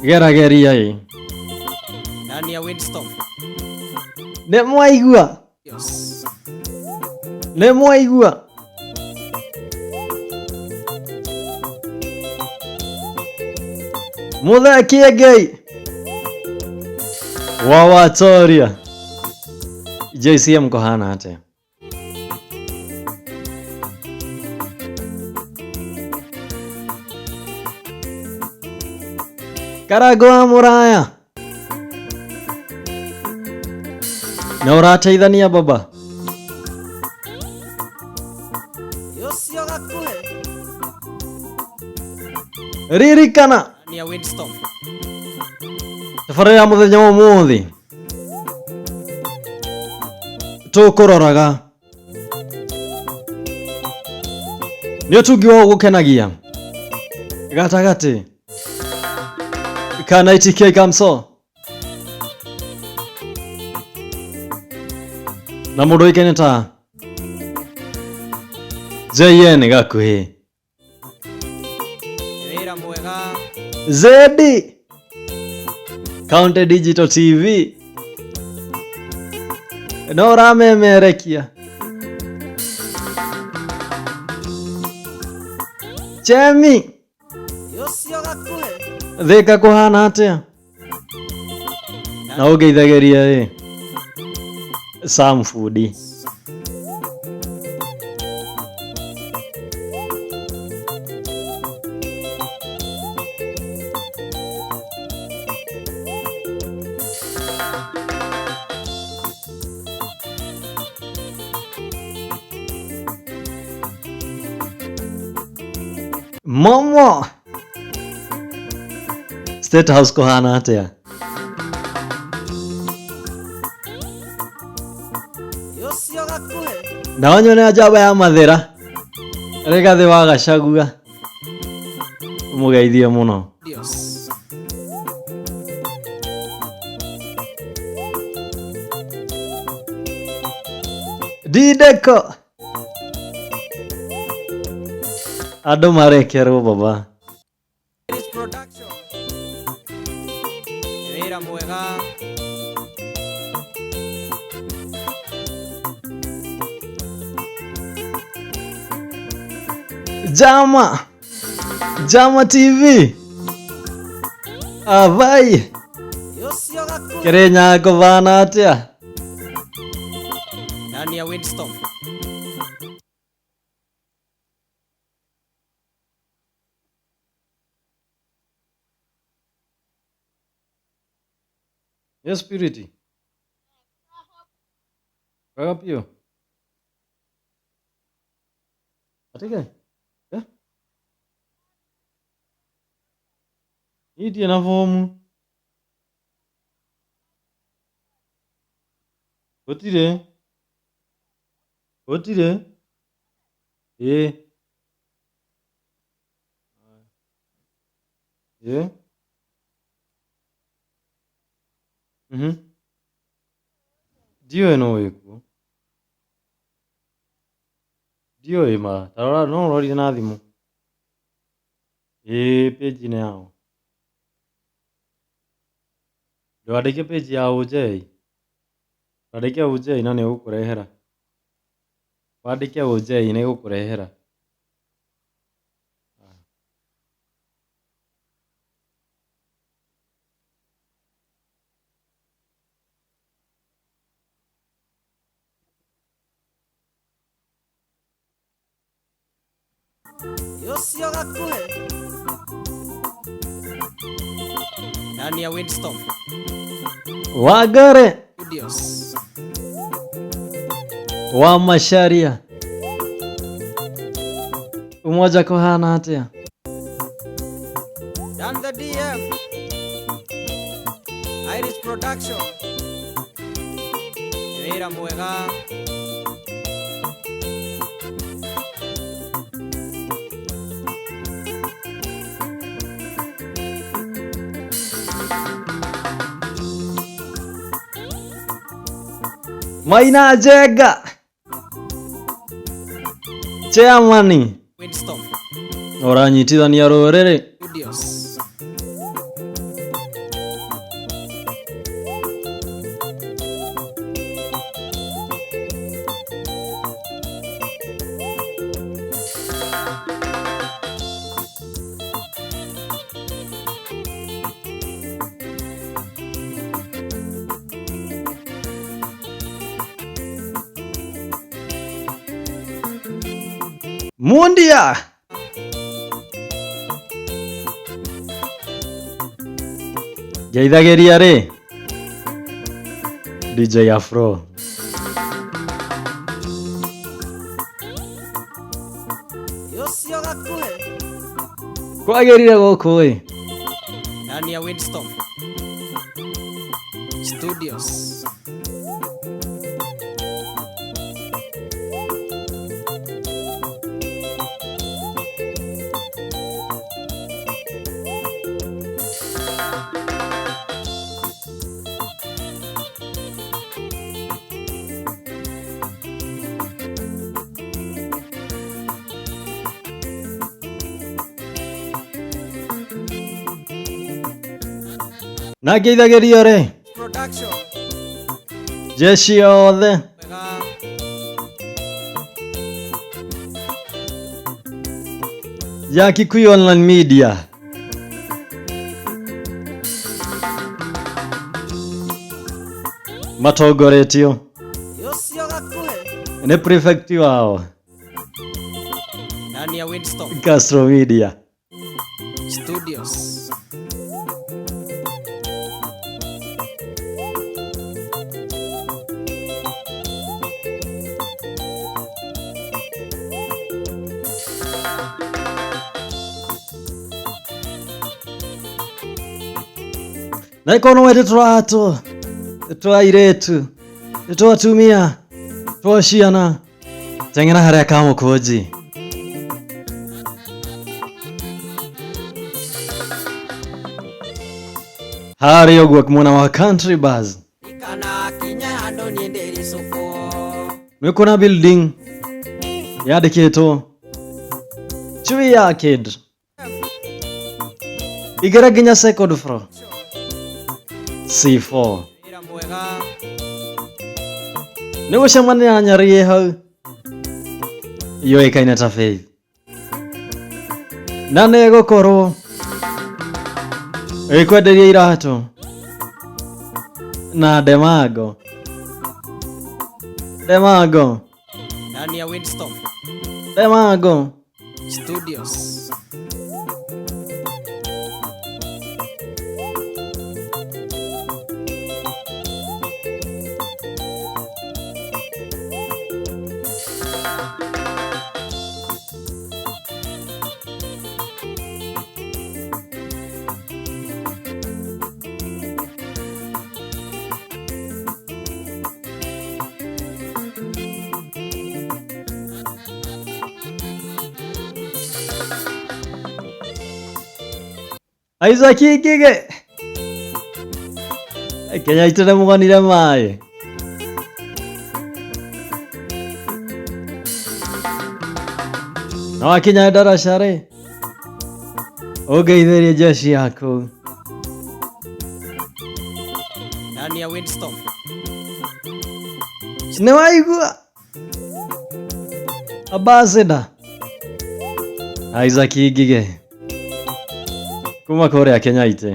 Gerageriai. ndani ya Windstorm Ne mwaigua. Studios. Ne mwaigua. Muthakie Ngai. Wa Watoria. JCM kohana atia. Karago wa Muraya. Na urateithania baba. Yosio gakuhe Ririkana. ndani ya Windstorm Tafari ya muthenya wa umuthi. Tukuroraga. Nio tungiwa gukenagia. Gatagati. Kana itike kamso. Na mundu ikene ta. JN gakuhi. wira mwega Zedi. County Digital TV. No ramemerekia. Chemi. Yosio gakuhe Thika kuhana atia. Na ugeithageria ri. Sam Foodi. Momo. State House kuhana atia. Yosio gakuhe Na wanyone ajaba ya mathira. Rigathi wa Gachagua. Mugeithie muno. Studios. Dideko. Andu marekerwo baba. This production wira mwega Jama. Jama TV. Avai. Yosio gakuhe Kirenya kuvana atia. ndani ya Windstorm Yes, Purity. Wagapio. Atika. Yeah. Iti na fomu. Otire. Otire. Eh. Yeah. Ndiũĩ no wĩkuo. Ndiũĩ ma. Tarora no ũrorire na thimũ. Page-inĩ yao. Ndwandĩke page ya OJ. Wandĩke OJ na nĩ ũgũkũrehera. Wandĩke OJ nĩ ũgũkũrehera. Yosio gakuhi ndani ya Windstorm Wagare Studios. wa Masharia. Umoja kuhana atia. Dan the DM Iris Production wĩra mwega. Maina Jega. Chairman. Windstorm Oranyitithania rũrĩrĩ. Studios. Mundia. Geithageria ri. DJ Afro. Yosio gakuhi Kwagĩrire gũkũ ĩ. ndani ya Windstorm Studios. Na geithageria ri. Production Jeshi yothe. mwega. Ya Kikuyu Online Media. Matongoretio Yosio gakuhi nĩ prefect wao ndani ya Windstorm Castro Media. Studios. Na ikono wetu twato twairetu twatumia twociana teng'era harĩa kamũkũnji harĩ ũguo mwena wa country bus Ikana kinya handũ niĩ ndĩricũkwo. nĩ kuna building yandĩkĩtwo Chui Arcade igera nginya second floor C4 Wĩra mwega. nĩ gũcemania nyarĩ hau yoĩkaine ta Faith na nĩ gũkorwo ĩkwenderia iratũ na Demango Ndani ya Windstorm Studios. Isaac Ngige Kenya itene mugonire mai no akinya ndaraca ri ungeithĩrie jeshi yaku Ndani ya windstorm. nĩ waigua ambassador Isaac Ngige kuma kũrĩa Kenya ite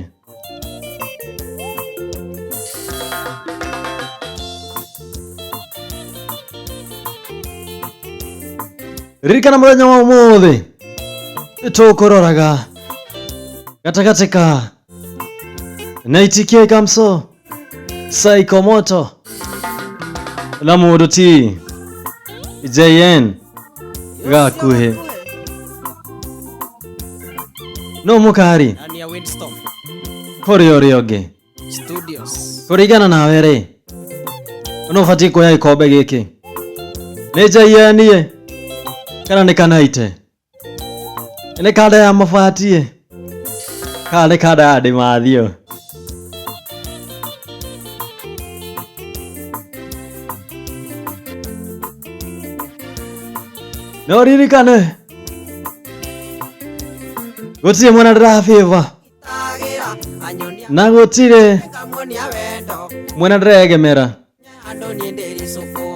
ririkana mũthenya wa ũmũthĩ nĩtũkũroraga gatagatĩ ka NITK Kamso Psycho Moto na mũndũ ti JN Gakuhi no mũkari Ndani ya windstorm. kũrĩ ũrĩa ũngĩ Studios. kũringana nawe rĩ no ũbatiĩ kuoya gĩkombe gĩkĩ nĩ JN kana nĩ kanaite nĩ kanda ya mabati kana nĩ kanda ya ndĩmathio no ririkane gũtirĩ mwena ndĩrabĩva tagira anyonia na gũtirĩ kamonia wendo mwena ndĩregemera andũ niĩ ndĩricũkwo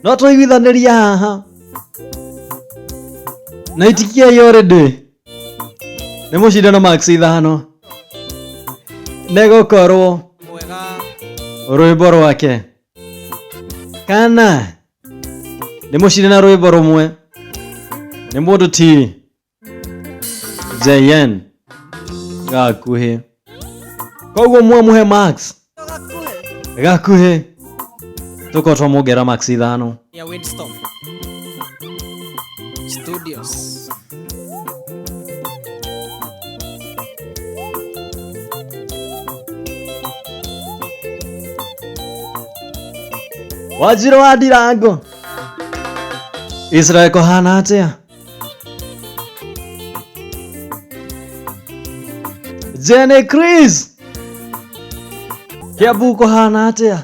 no tũiguithanĩria haha na itikiai already nĩ mũcindano max 5 nĩ gũkorwo Mwega. rwĩmbo rwake kana nĩ mũcindana rwĩmbo rũmwe nĩ mũndũ ti JN Gakuhi koguo mũhe max Gakuhi tũkorwo twamũngera max 5 Ya windstorm. Studios. Wajiro wa Ndirango Israel kũhana atĩa Jenny Chris Kiambu kũhana atĩa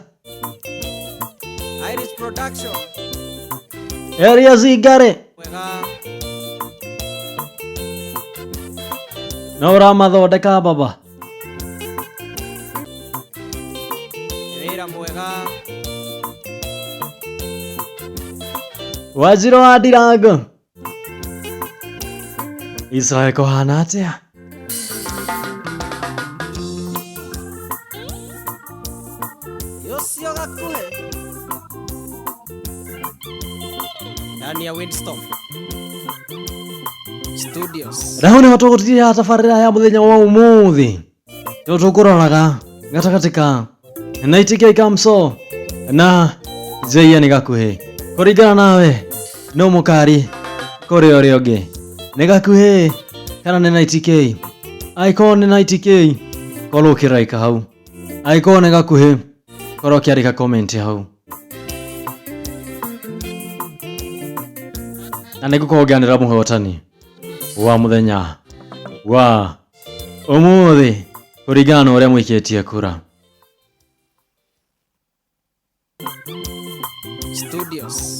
Irish production. Area Zingare Mwega. na ũramathondeka baba Wĩra mwega. Wajiro wa Ndirango Israel kũhana atĩa Yosio Gakuhi Ndani ya windstorm. Studios. na hau nĩho tũgũtiria tabarĩra ya mũthenya wa ũmũthĩ nĩho tũkũroraga gatagatĩ ka NITK Kamso na JN Gakuhi kũringana nawe no mũkari kũrĩ ũrĩa ũngĩ nĩ Gakuhi kana nĩ NITK angĩkorwo nĩ NITK korwo ũkĩraika hau angĩkorwo nĩ Gakuhi korwo ũkĩandĩka comment hau na nĩngũkorwo ngĩanĩra mũhotani wa mũthenya wa ũmũthĩ kũringana na ũrĩa mũikĩtie kura Studios.